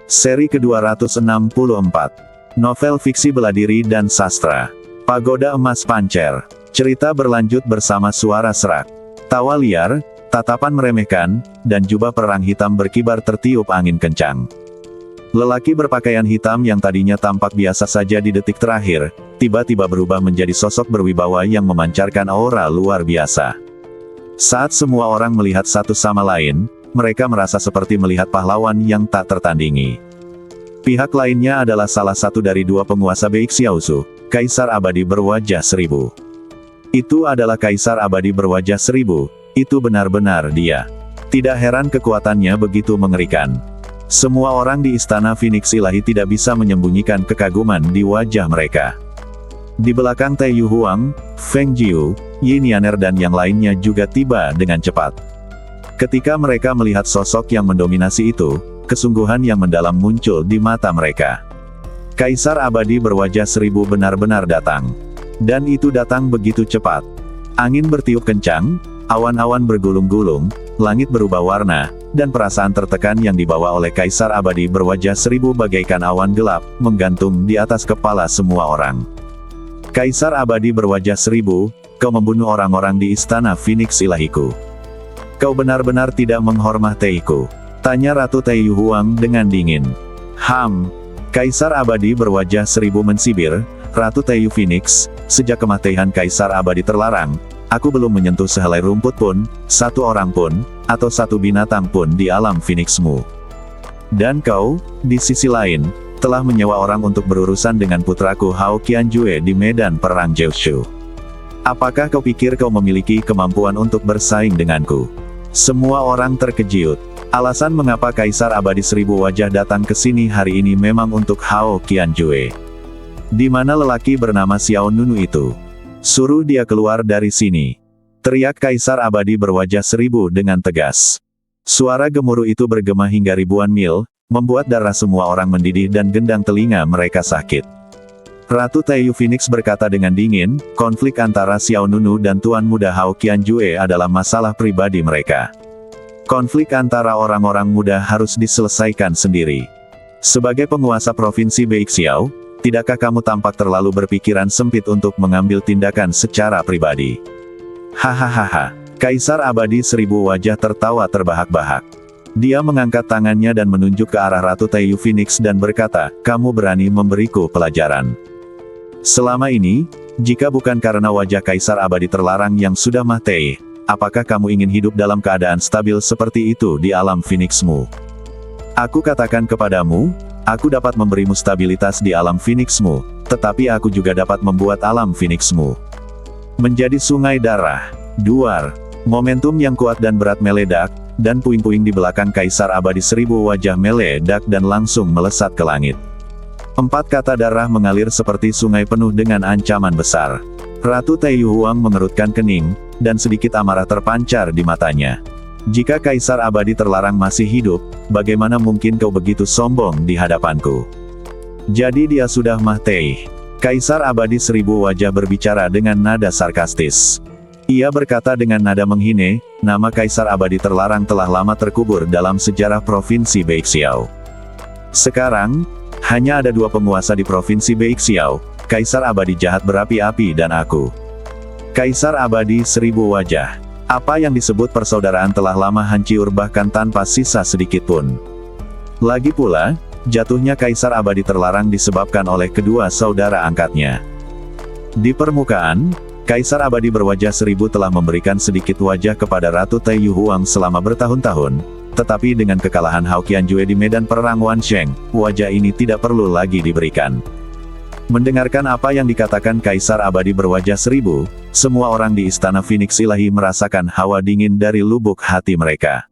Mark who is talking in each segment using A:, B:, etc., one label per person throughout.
A: Seri ke-264. Novel fiksi bela diri dan sastra. Pagoda Emas Pancer. Cerita berlanjut bersama suara serak, tawa liar, tatapan meremehkan, dan jubah perang hitam berkibar tertiup angin kencang. Lelaki berpakaian hitam yang tadinya tampak biasa saja di detik terakhir, tiba-tiba berubah menjadi sosok berwibawa yang memancarkan aura luar biasa. Saat semua orang melihat satu sama lain, mereka merasa seperti melihat pahlawan yang tak tertandingi. Pihak lainnya adalah salah satu dari dua penguasa Beixiaozu, Kaisar Abadi Berwajah Seribu. Itu adalah Kaisar Abadi Berwajah Seribu, itu benar-benar dia. Tidak heran kekuatannya begitu mengerikan. Semua orang di Istana Phoenix Ilahi tidak bisa menyembunyikan kekaguman di wajah mereka. Di belakang Taiyu Huang, Feng Jiu, Yin Yaner dan yang lainnya juga tiba dengan cepat. Ketika mereka melihat sosok yang mendominasi itu, kesungguhan yang mendalam muncul di mata mereka. Kaisar Abadi Berwajah Seribu benar-benar datang. Dan itu datang begitu cepat. Angin bertiup kencang, awan-awan bergulung-gulung, langit berubah warna, dan perasaan tertekan yang dibawa oleh Kaisar Abadi Berwajah Seribu bagaikan awan gelap, menggantung di atas kepala semua orang. Kaisar Abadi Berwajah Seribu, kau membunuh orang-orang di Istana Phoenix Ilahiku. Kau benar-benar tidak menghormatiku, tanya Ratu Taiyu Huang dengan dingin. Kaisar Abadi Berwajah Seribu mensibir, Ratu Taiyu Phoenix, sejak kematian Kaisar Abadi terlarang, aku belum menyentuh sehelai rumput pun, satu orang pun, atau satu binatang pun di alam Phoenixmu. Dan kau, di sisi lain, telah menyewa orang untuk berurusan dengan putraku Hao Qianjue di medan perang Jiushu. Apakah kau pikir kau memiliki kemampuan untuk bersaing denganku? Semua orang terkejut. Alasan mengapa Kaisar Abadi Seribu Wajah datang ke sini hari ini memang untuk Hao Qianjue. Di mana lelaki bernama Xiao Nunu itu? Suruh dia keluar dari sini, teriak Kaisar Abadi Berwajah Seribu dengan tegas. Suara gemuruh itu bergema hingga ribuan mil, membuat darah semua orang mendidih dan gendang telinga mereka sakit. Ratu Taiyu Phoenix berkata dengan dingin, konflik antara Xiao Nunu dan Tuan Muda Hao Qianjue adalah masalah pribadi mereka. Konflik antara orang-orang muda harus diselesaikan sendiri. Sebagai penguasa Provinsi Beixiao, tidakkah kamu tampak terlalu berpikiran sempit untuk mengambil tindakan secara pribadi? Hahaha. Kaisar Abadi Seribu Wajah tertawa terbahak-bahak. Dia mengangkat tangannya dan menunjuk ke arah Ratu Taiyu Phoenix dan berkata, kamu berani memberiku pelajaran. Selama ini, jika bukan karena wajah Kaisar Abadi terlarang yang sudah mati, apakah kamu ingin hidup dalam keadaan stabil seperti itu di alam Phoenixmu? Aku katakan kepadamu, aku dapat memberimu stabilitas di alam Phoenixmu, tetapi aku juga dapat membuat alam Phoenixmu menjadi sungai darah. Duar. Momentum yang kuat dan berat meledak, dan puing-puing di belakang Kaisar Abadi Seribu Wajah meledak dan langsung melesat ke langit. 4 kata darah mengalir seperti sungai penuh dengan ancaman besar. Ratu Taiyu Huang mengerutkan kening, dan sedikit amarah terpancar di matanya. Jika Kaisar Abadi terlarang masih hidup, bagaimana mungkin kau begitu sombong di hadapanku? Jadi dia sudah mati. Kaisar Abadi Seribu Wajah berbicara dengan nada sarkastis. Ia berkata dengan nada menghine, nama Kaisar Abadi terlarang telah lama terkubur dalam sejarah Provinsi Beixiao. Sekarang, hanya ada dua penguasa di Provinsi Beixiao, Kaisar Abadi Jahat Berapi-api dan aku. Kaisar Abadi Seribu Wajah. Apa yang disebut persaudaraan telah lama hancur bahkan tanpa sisa sedikit pun. Lagi pula, jatuhnya Kaisar Abadi terlarang disebabkan oleh kedua saudara angkatnya. Di permukaan, Kaisar Abadi Berwajah Seribu telah memberikan sedikit wajah kepada Ratu Taiyu Huang selama bertahun-tahun, tetapi dengan kekalahan Hao Qianjue di medan perang Wansheng, wajah ini tidak perlu lagi diberikan. Mendengarkan apa yang dikatakan Kaisar Abadi Berwajah Seribu, semua orang di Istana Phoenix Ilahi merasakan hawa dingin dari lubuk hati mereka.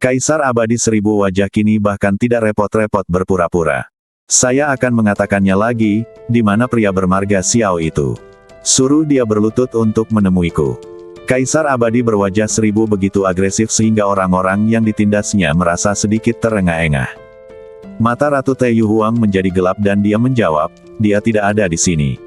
A: Kaisar Abadi Seribu Wajah kini bahkan tidak repot-repot berpura-pura. Saya akan mengatakannya lagi, di mana pria bermarga Xiao itu. Suruh dia berlutut untuk menemuiku. Kaisar Abadi Berwajah Seribu begitu agresif sehingga orang-orang yang ditindasnya merasa sedikit terengah-engah. Mata Ratu Taiyu Huang menjadi gelap dan dia menjawab, dia tidak ada di sini.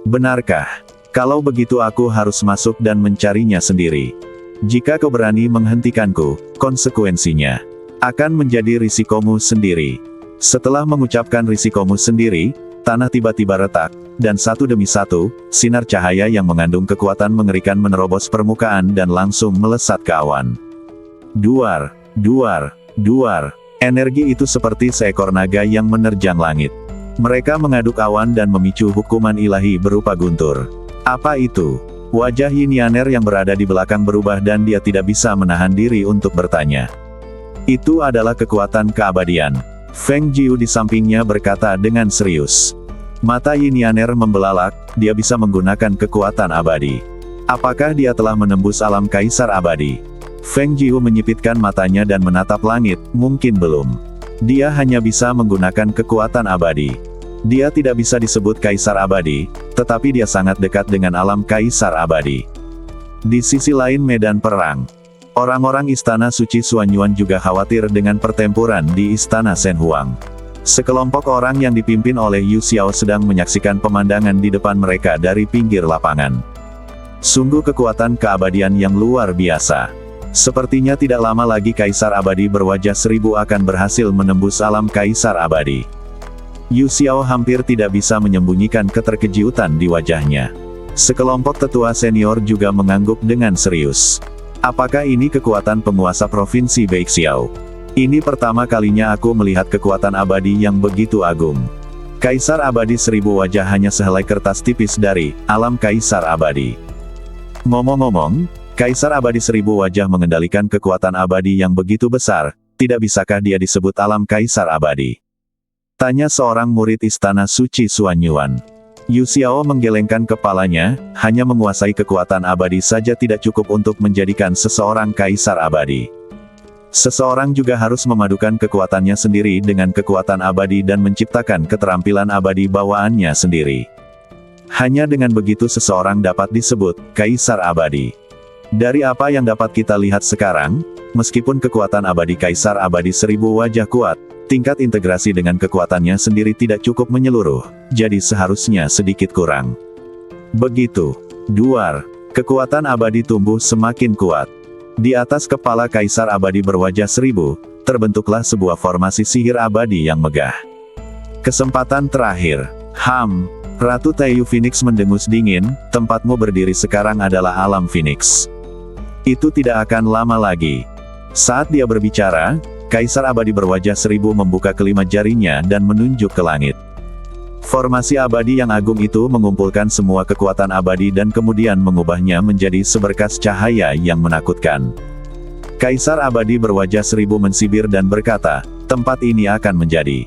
A: Benarkah? Kalau begitu aku harus masuk dan mencarinya sendiri. Jika kau berani menghentikanku, konsekuensinya akan menjadi risikomu sendiri. Setelah mengucapkan risikomu sendiri, tanah tiba-tiba retak, dan satu demi satu, sinar cahaya yang mengandung kekuatan mengerikan menerobos permukaan dan langsung melesat ke awan. Duar, duar, duar. Energi itu seperti seekor naga yang menerjang langit. Mereka mengaduk awan dan memicu hukuman ilahi berupa guntur. Apa itu? Wajah Yin Yaner yang berada di belakang berubah dan dia tidak bisa menahan diri untuk bertanya. Itu adalah kekuatan keabadian. Feng Jiu di sampingnya berkata dengan serius. Mata Yin Yaner membelalak, dia bisa menggunakan kekuatan abadi. Apakah dia telah menembus alam kaisar abadi? Feng Jiu menyipitkan matanya dan menatap langit, mungkin belum. Dia hanya bisa menggunakan kekuatan abadi. Dia tidak bisa disebut kaisar abadi, tetapi dia sangat dekat dengan alam kaisar abadi. Di sisi lain medan perang, orang-orang Istana Suci Xuanyuan juga khawatir dengan pertempuran di Istana Shen Huang. Sekelompok orang yang dipimpin oleh Yu Xiao sedang menyaksikan pemandangan di depan mereka dari pinggir lapangan. Sungguh kekuatan keabadian yang luar biasa. Sepertinya tidak lama lagi Kaisar Abadi berwajah seribu akan berhasil menembus alam Kaisar Abadi. Yu Xiao hampir tidak bisa menyembunyikan keterkejutan di wajahnya. Sekelompok tetua senior juga mengangguk dengan serius. Apakah ini kekuatan penguasa Provinsi Beixiao? Ini pertama kalinya aku melihat kekuatan abadi yang begitu agung. Kaisar Abadi seribu wajah hanya sehelai kertas tipis dari alam Kaisar Abadi. Ngomong-ngomong, Kaisar Abadi seribu wajah mengendalikan kekuatan abadi yang begitu besar, tidak bisakah dia disebut alam Kaisar Abadi? Tanya seorang murid Istana Suci Xuanyuan. Yu Xiao menggelengkan kepalanya, hanya menguasai kekuatan abadi saja tidak cukup untuk menjadikan seseorang Kaisar Abadi. Seseorang juga harus memadukan kekuatannya sendiri dengan kekuatan abadi dan menciptakan keterampilan abadi bawaannya sendiri. Hanya dengan begitu seseorang dapat disebut Kaisar Abadi. Dari apa yang dapat kita lihat sekarang, meskipun kekuatan abadi Kaisar Abadi seribu wajah kuat, tingkat integrasi dengan kekuatannya sendiri tidak cukup menyeluruh, jadi seharusnya sedikit kurang. Begitu. Duar. Kekuatan abadi tumbuh semakin kuat. Di atas kepala Kaisar Abadi berwajah seribu, terbentuklah sebuah formasi sihir abadi yang megah. Kesempatan terakhir. Ratu Taiyu Phoenix mendengus dingin, tempatmu berdiri sekarang adalah alam Phoenix. Itu tidak akan lama lagi. Saat dia berbicara, Kaisar Abadi berwajah seribu membuka kelima jarinya dan menunjuk ke langit. Formasi abadi yang agung itu mengumpulkan semua kekuatan abadi dan kemudian mengubahnya menjadi seberkas cahaya yang menakutkan. Kaisar Abadi berwajah seribu mensibir dan berkata, tempat ini akan menjadi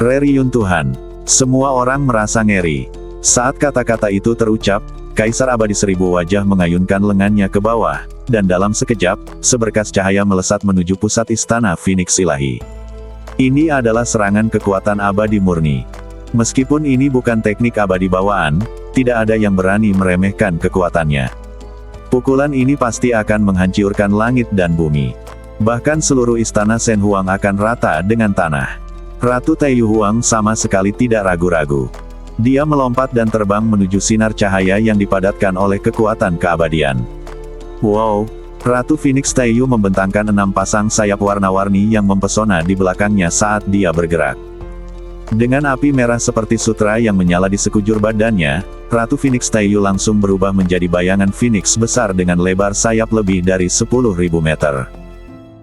A: reruntuhan. Semua orang merasa ngeri. Saat kata-kata itu terucap, Kaisar Abadi seribu wajah mengayunkan lengannya ke bawah, dan dalam sekejap, seberkas cahaya melesat menuju pusat istana Phoenix Ilahi. Ini adalah serangan kekuatan abadi murni. Meskipun ini bukan teknik abadi bawaan, tidak ada yang berani meremehkan kekuatannya. Pukulan ini pasti akan menghancurkan langit dan bumi. Bahkan seluruh istana Shen Huang akan rata dengan tanah. Ratu Taiyu Huang sama sekali tidak ragu-ragu. Dia melompat dan terbang menuju sinar cahaya yang dipadatkan oleh kekuatan keabadian. Wow! Ratu Phoenix Taiyu membentangkan 6 pasang sayap warna-warni yang mempesona di belakangnya saat dia bergerak. Dengan api merah seperti sutra yang menyala di sekujur badannya, Ratu Phoenix Taiyu langsung berubah menjadi bayangan Phoenix besar dengan lebar sayap lebih dari 10.000 meter.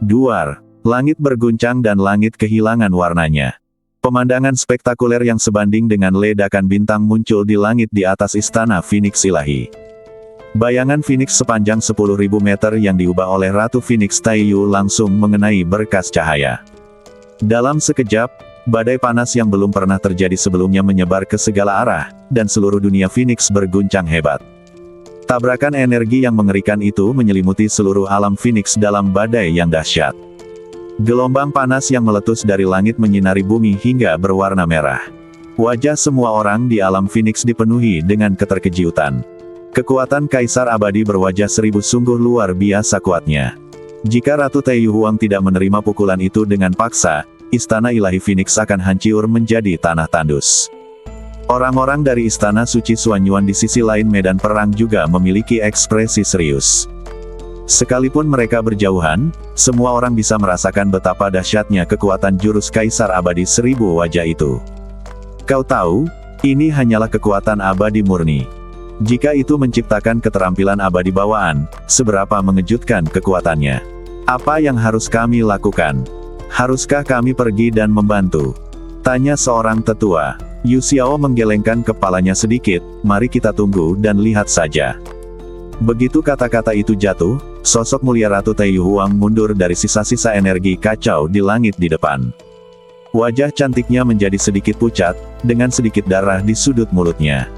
A: Duar! Langit berguncang dan langit kehilangan warnanya. Pemandangan spektakuler yang sebanding dengan ledakan bintang muncul di langit di atas istana Phoenix Ilahi. Bayangan Phoenix sepanjang 10.000 meter yang diubah oleh Ratu Phoenix Taiyu langsung mengenai berkas cahaya. Dalam sekejap, badai panas yang belum pernah terjadi sebelumnya menyebar ke segala arah, dan seluruh dunia Phoenix berguncang hebat. Tabrakan energi yang mengerikan itu menyelimuti seluruh alam Phoenix dalam badai yang dahsyat. Gelombang panas yang meletus dari langit menyinari bumi hingga berwarna merah. Wajah semua orang di alam Phoenix dipenuhi dengan keterkejutan. Kekuatan Kaisar Abadi berwajah seribu sungguh luar biasa kuatnya. Jika Ratu Taiyu Huang tidak menerima pukulan itu dengan paksa, Istana Ilahi Phoenix akan hancur menjadi tanah tandus. Orang-orang dari Istana Suci Xuanyuan di sisi lain medan perang juga memiliki ekspresi serius. Sekalipun mereka berjauhan, semua orang bisa merasakan betapa dahsyatnya kekuatan jurus Kaisar Abadi Seribu Wajah itu. Kau tahu, ini hanyalah kekuatan abadi murni. Jika itu menciptakan keterampilan abadi bawaan, seberapa mengejutkan kekuatannya. Apa yang harus kami lakukan? Haruskah kami pergi dan membantu? Tanya seorang tetua. Yu Xiao menggelengkan kepalanya sedikit, mari kita tunggu dan lihat saja. Begitu kata-kata itu jatuh, sosok mulia Ratu Taiyu Huang mundur dari sisa-sisa energi kacau di langit di depan. Wajah cantiknya menjadi sedikit pucat, dengan sedikit darah di sudut mulutnya.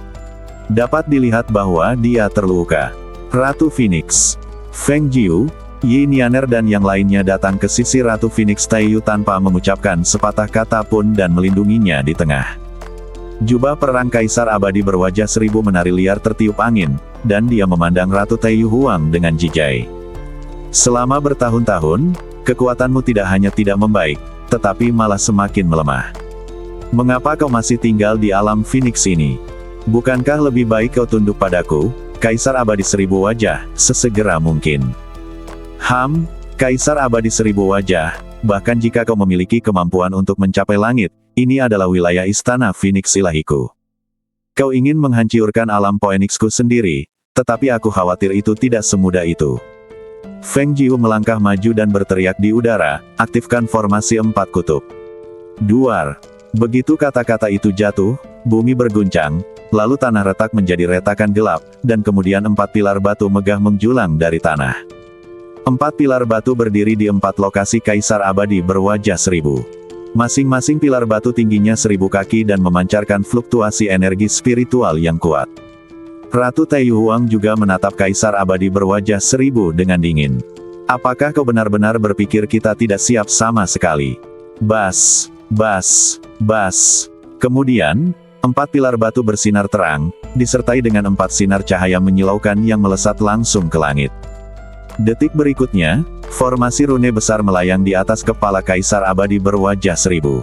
A: Dapat dilihat bahwa dia terluka. Ratu Phoenix, Feng Jiu, Yi Nianer dan yang lainnya datang ke sisi Ratu Phoenix Taiyu tanpa mengucapkan sepatah kata pun dan melindunginya di tengah. Jubah perang Kaisar Abadi berwajah seribu menari liar tertiup angin, dan dia memandang Ratu Taiyu Huang dengan jijai. Selama bertahun-tahun, kekuatanmu tidak hanya tidak membaik, tetapi malah semakin melemah. Mengapa kau masih tinggal di alam Phoenix ini? Bukankah lebih baik kau tunduk padaku, Kaisar Abadi Seribu Wajah, sesegera mungkin? Kaisar Abadi Seribu Wajah, bahkan jika kau memiliki kemampuan untuk mencapai langit, ini adalah wilayah istana Phoenix ilahiku. Kau ingin menghancurkan alam Phoenixku sendiri, tetapi aku khawatir itu tidak semudah itu. Feng Jiu melangkah maju dan berteriak di udara, aktifkan formasi 4 kutub. Duar. Begitu kata-kata itu jatuh, bumi berguncang, lalu tanah retak menjadi retakan gelap, dan kemudian 4 pilar batu megah menjulang dari tanah. 4 pilar batu berdiri di 4 lokasi Kaisar Abadi berwajah seribu. Masing-masing pilar batu tingginya 1000 kaki dan memancarkan fluktuasi energi spiritual yang kuat. Ratu Taiyu Huang juga menatap Kaisar Abadi berwajah seribu dengan dingin. Apakah kau benar-benar berpikir kita tidak siap sama sekali? Bas, bas, bas. Kemudian, 4 pilar batu bersinar terang, disertai dengan 4 sinar cahaya menyilaukan yang melesat langsung ke langit. Detik berikutnya, formasi rune besar melayang di atas kepala Kaisar Abadi berwajah seribu.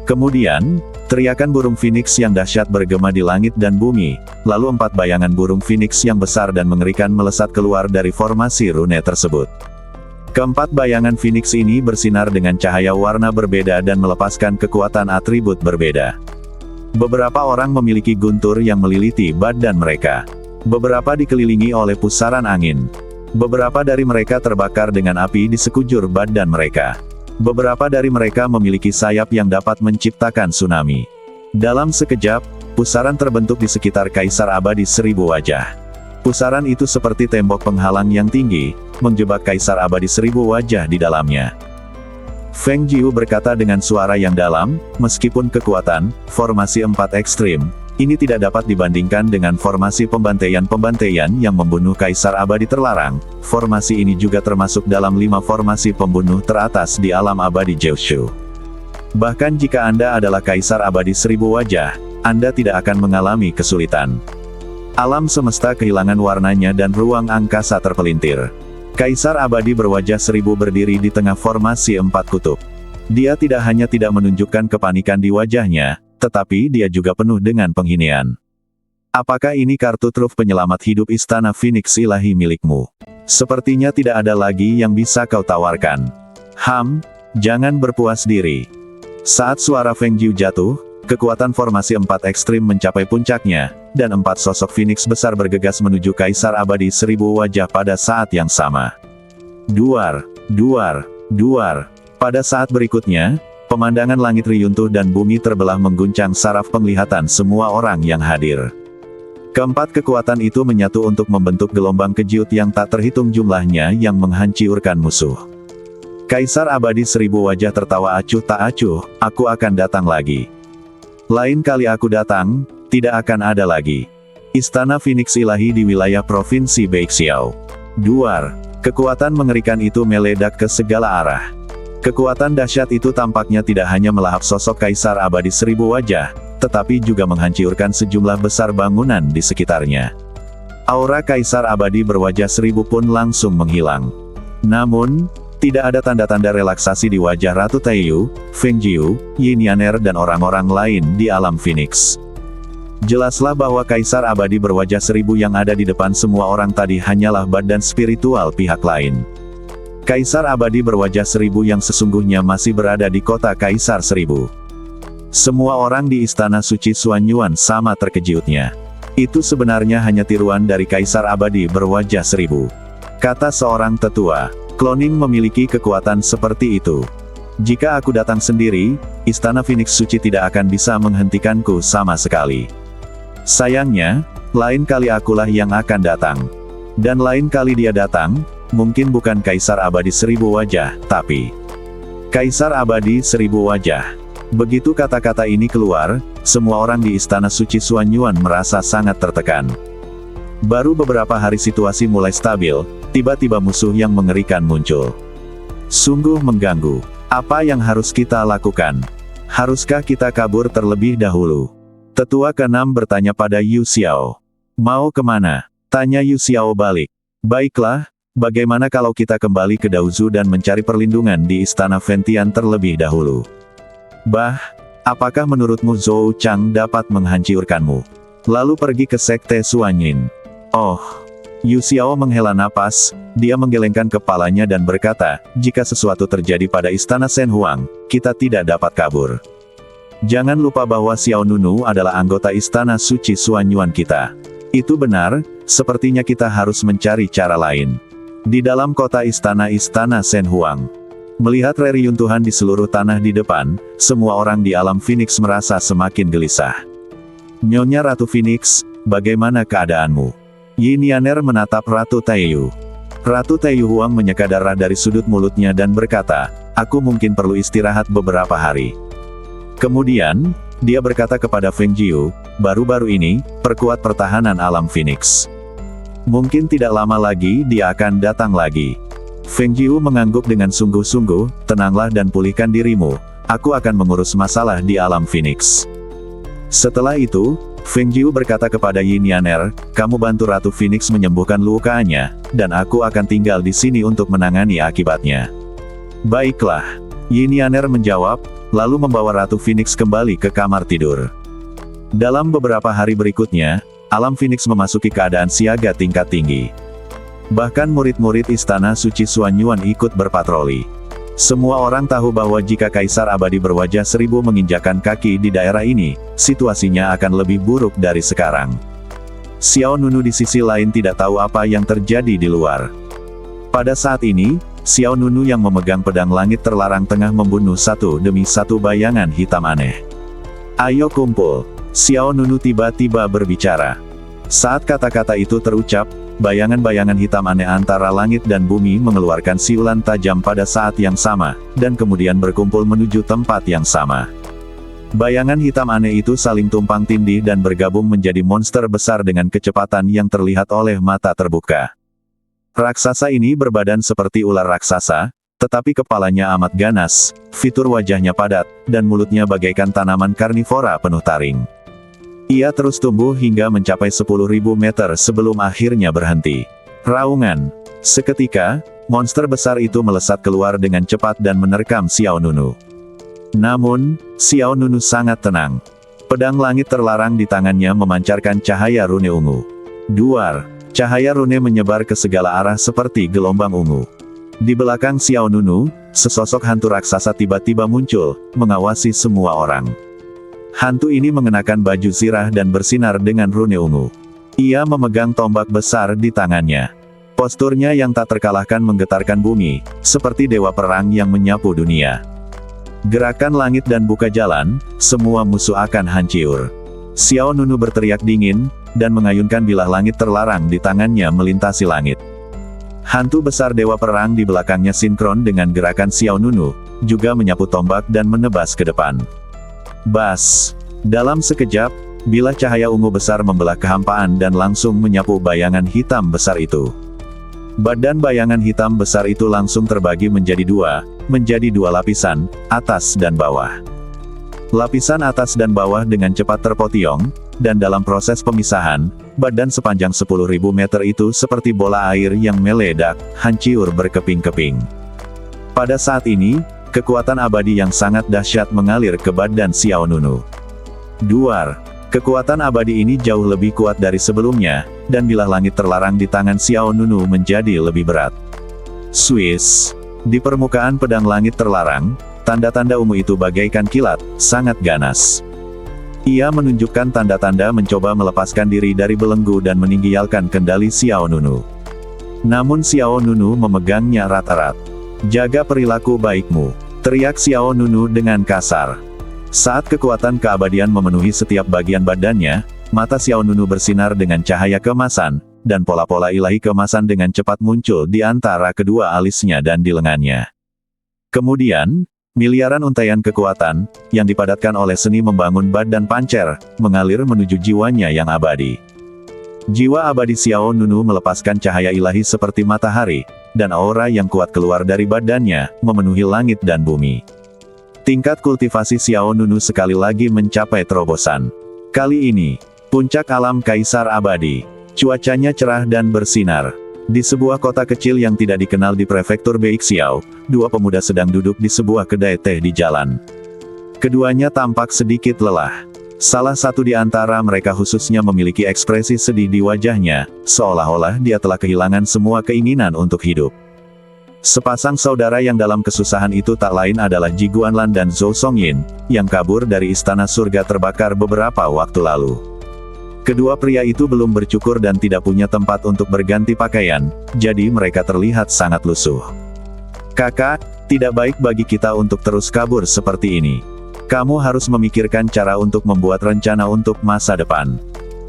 A: Kemudian, teriakan burung Phoenix yang dahsyat bergema di langit dan bumi, lalu 4 bayangan burung Phoenix yang besar dan mengerikan melesat keluar dari formasi rune tersebut. Keempat bayangan Phoenix ini bersinar dengan cahaya warna berbeda dan melepaskan kekuatan atribut berbeda. Beberapa orang memiliki guntur yang meliliti badan mereka. Beberapa dikelilingi oleh pusaran angin. Beberapa dari mereka terbakar dengan api di sekujur badan mereka. Beberapa dari mereka memiliki sayap yang dapat menciptakan tsunami. Dalam sekejap, pusaran terbentuk di sekitar Kaisar Abadi Seribu Wajah. Pusaran itu seperti tembok penghalang yang tinggi, menjebak Kaisar Abadi Seribu Wajah di dalamnya. Feng Jiu berkata dengan suara yang dalam, meskipun kekuatan, formasi 4 ekstrim, ini tidak dapat dibandingkan dengan formasi pembantaian-pembantaian yang membunuh Kaisar Abadi terlarang. Formasi ini juga termasuk dalam 5 formasi pembunuh teratas di alam abadi Jiushu. Bahkan jika Anda adalah Kaisar Abadi Seribu Wajah, Anda tidak akan mengalami kesulitan. Alam semesta kehilangan warnanya dan ruang angkasa terpelintir. Kaisar Abadi berwajah seribu berdiri di tengah formasi 4 kutub. Dia tidak hanya tidak menunjukkan kepanikan di wajahnya, tetapi dia juga penuh dengan penghinaan. Apakah ini kartu truf penyelamat hidup istana Phoenix ilahi milikmu? Sepertinya tidak ada lagi yang bisa kau tawarkan. Jangan berpuas diri. Saat suara Feng Jiu jatuh, kekuatan formasi 4 ekstrim mencapai puncaknya, dan 4 sosok Phoenix besar bergegas menuju Kaisar Abadi Seribu Wajah pada saat yang sama. Duar, duar, duar. Pada saat berikutnya, pemandangan langit riyuntuh dan bumi terbelah mengguncang saraf penglihatan semua orang yang hadir. Keempat kekuatan itu menyatu untuk membentuk gelombang kejut yang tak terhitung jumlahnya yang menghancurkan musuh. Kaisar Abadi Seribu Wajah tertawa acuh tak acuh, aku akan datang lagi. Lain kali aku datang, tidak akan ada lagi. Istana Phoenix Ilahi di wilayah Provinsi Beixiao. Duar, kekuatan mengerikan itu meledak ke segala arah. Kekuatan dahsyat itu tampaknya tidak hanya melahap sosok Kaisar Abadi Seribu Wajah, tetapi juga menghancurkan sejumlah besar bangunan di sekitarnya. Aura Kaisar Abadi berwajah seribu pun langsung menghilang. Namun, tidak ada tanda-tanda relaksasi di wajah Ratu Taiyu, Feng Jiu, Yi Nianer dan orang-orang lain di alam Phoenix. Jelaslah bahwa Kaisar Abadi berwajah seribu yang ada di depan semua orang tadi hanyalah badan spiritual pihak lain. Kaisar Abadi berwajah seribu yang sesungguhnya masih berada di kota Kaisar Seribu. Semua orang di Istana Suci Xuanyuan sama terkejutnya. Itu sebenarnya hanya tiruan dari Kaisar Abadi berwajah seribu. Kata seorang tetua, cloning memiliki kekuatan seperti itu. Jika aku datang sendiri, Istana Phoenix Suci tidak akan bisa menghentikanku sama sekali. Sayangnya, lain kali akulah yang akan datang. Dan lain kali dia datang, mungkin bukan Kaisar Abadi seribu wajah, tapi Kaisar Abadi seribu wajah. Begitu kata-kata ini keluar, semua orang di Istana Suci Xuanyuan merasa sangat tertekan. Baru beberapa hari situasi mulai stabil, tiba-tiba musuh yang mengerikan muncul. Sungguh mengganggu. Apa yang harus kita lakukan? Haruskah kita kabur terlebih dahulu? Tetua ke-6 bertanya pada Yu Xiao. Mau kemana? Tanya Yu Xiao balik. Baiklah, bagaimana kalau kita kembali ke Daozu dan mencari perlindungan di Istana Ventian terlebih dahulu? Bah, apakah menurutmu Zhou Chang dapat menghancurkanmu? Lalu pergi ke Sekte Xuanyin. Oh, Yu Xiao menghela napas, dia menggelengkan kepalanya dan berkata, jika sesuatu terjadi pada Istana Shen Huang, kita tidak dapat kabur. Jangan lupa bahwa Xiao Nunu adalah anggota Istana Suci Xuanyuan kita. Itu benar, sepertinya kita harus mencari cara lain. Di dalam kota istana-istana Shen Huang. Melihat reruntuhan di seluruh tanah di depan, semua orang di alam Phoenix merasa semakin gelisah. Nyonya Ratu Phoenix, bagaimana keadaanmu? Yin Yaner menatap Ratu Taiyu. Ratu Taiyu Huang menyeka darah dari sudut mulutnya dan berkata, aku mungkin perlu istirahat beberapa hari. Kemudian, dia berkata kepada Feng Jiu, baru-baru ini, perkuat pertahanan alam Phoenix. Mungkin tidak lama lagi dia akan datang lagi. Feng Jiu mengangguk dengan sungguh-sungguh, tenanglah dan pulihkan dirimu, aku akan mengurus masalah di alam Phoenix. Setelah itu, Feng Jiu berkata kepada Yin Yaner, kamu bantu Ratu Phoenix menyembuhkan lukanya, dan aku akan tinggal di sini untuk menangani akibatnya. Baiklah. Yin Yaner menjawab, lalu membawa Ratu Phoenix kembali ke kamar tidur. Dalam beberapa hari berikutnya, alam Phoenix memasuki keadaan siaga tingkat tinggi. Bahkan murid-murid Istana Suci Xuanyuan ikut berpatroli. Semua orang tahu bahwa jika Kaisar Abadi berwajah seribu menginjakan kaki di daerah ini, situasinya akan lebih buruk dari sekarang. Xiao Nunu di sisi lain tidak tahu apa yang terjadi di luar. Pada saat ini, Xiao Nunu yang memegang pedang langit terlarang tengah membunuh satu demi satu bayangan hitam aneh. Ayo kumpul. Xiao Nunu tiba-tiba berbicara. Saat kata-kata itu terucap, bayangan-bayangan hitam aneh antara langit dan bumi mengeluarkan siulan tajam pada saat yang sama, dan kemudian berkumpul menuju tempat yang sama. Bayangan hitam aneh itu saling tumpang tindih dan bergabung menjadi monster besar dengan kecepatan yang terlihat oleh mata terbuka. Raksasa ini berbadan seperti ular raksasa, tetapi kepalanya amat ganas, fitur wajahnya padat, dan mulutnya bagaikan tanaman karnivora penuh taring. Ia terus tumbuh hingga mencapai 10.000 meter sebelum akhirnya berhenti. Raungan. Seketika, monster besar itu melesat keluar dengan cepat dan menerkam Xiao Nunu. Namun, Xiao Nunu sangat tenang. Pedang langit terlarang di tangannya memancarkan cahaya rune ungu. Duar. Cahaya rune menyebar ke segala arah seperti gelombang ungu. Di belakang Xiao Nunu, sesosok hantu raksasa tiba-tiba muncul, mengawasi semua orang. Hantu ini mengenakan baju zirah dan bersinar dengan rune ungu. Ia memegang tombak besar di tangannya. Posturnya yang tak terkalahkan menggetarkan bumi, seperti dewa perang yang menyapu dunia. Gerakan langit dan buka jalan, semua musuh akan hancur. Xiao Nunu berteriak dingin, dan mengayunkan bilah langit terlarang di tangannya melintasi langit. Hantu besar dewa perang di belakangnya sinkron dengan gerakan Xiao Nunu, juga menyapu tombak dan menebas ke depan. Bas! Dalam sekejap, bilah cahaya ungu besar membelah kehampaan dan langsung menyapu bayangan hitam besar itu. Badan bayangan hitam besar itu langsung terbagi menjadi dua lapisan, atas dan bawah. Lapisan atas dan bawah dengan cepat terpotiong, dan dalam proses pemisahan, badan sepanjang 10.000 meter itu seperti bola air yang meledak, hancur berkeping-keping. Pada saat ini, kekuatan abadi yang sangat dahsyat mengalir ke badan Xiao Nunu. Duar. Kekuatan abadi ini jauh lebih kuat dari sebelumnya, dan bilah langit terlarang di tangan Xiao Nunu menjadi lebih berat. Swiss. Di permukaan pedang langit terlarang, tanda-tanda ungu itu bagaikan kilat, sangat ganas. Ia menunjukkan tanda-tanda mencoba melepaskan diri dari belenggu dan meninggalkan kendali Xiao Nunu. Namun Xiao Nunu memegangnya erat-erat. "Jaga perilaku baikmu," teriak Xiao Nunu dengan kasar. Saat kekuatan keabadian memenuhi setiap bagian badannya, mata Xiao Nunu bersinar dengan cahaya keemasan, dan pola-pola ilahi keemasan dengan cepat muncul di antara kedua alisnya dan di lengannya. Kemudian, miliaran untaian kekuatan, yang dipadatkan oleh seni membangun badan pancer, mengalir menuju jiwanya yang abadi. Jiwa abadi Xiao Nunu melepaskan cahaya ilahi seperti matahari, dan aura yang kuat keluar dari badannya, memenuhi langit dan bumi. Tingkat kultivasi Xiao Nunu sekali lagi mencapai terobosan. Kali ini, puncak alam Kaisar Abadi. Cuacanya cerah dan bersinar. Di sebuah kota kecil yang tidak dikenal di prefektur Beixiao, dua pemuda sedang duduk di sebuah kedai teh di jalan. Keduanya tampak sedikit lelah. Salah satu di antara mereka khususnya memiliki ekspresi sedih di wajahnya, seolah-olah dia telah kehilangan semua keinginan untuk hidup. Sepasang saudara yang dalam kesusahan itu tak lain adalah Ji Guanlan dan Zhou Songyin, yang kabur dari istana surga terbakar beberapa waktu lalu. Kedua pria itu belum bercukur dan tidak punya tempat untuk berganti pakaian, jadi mereka terlihat sangat lusuh. "Kakak, tidak baik bagi kita untuk terus kabur seperti ini. Kamu harus memikirkan cara untuk membuat rencana untuk masa depan."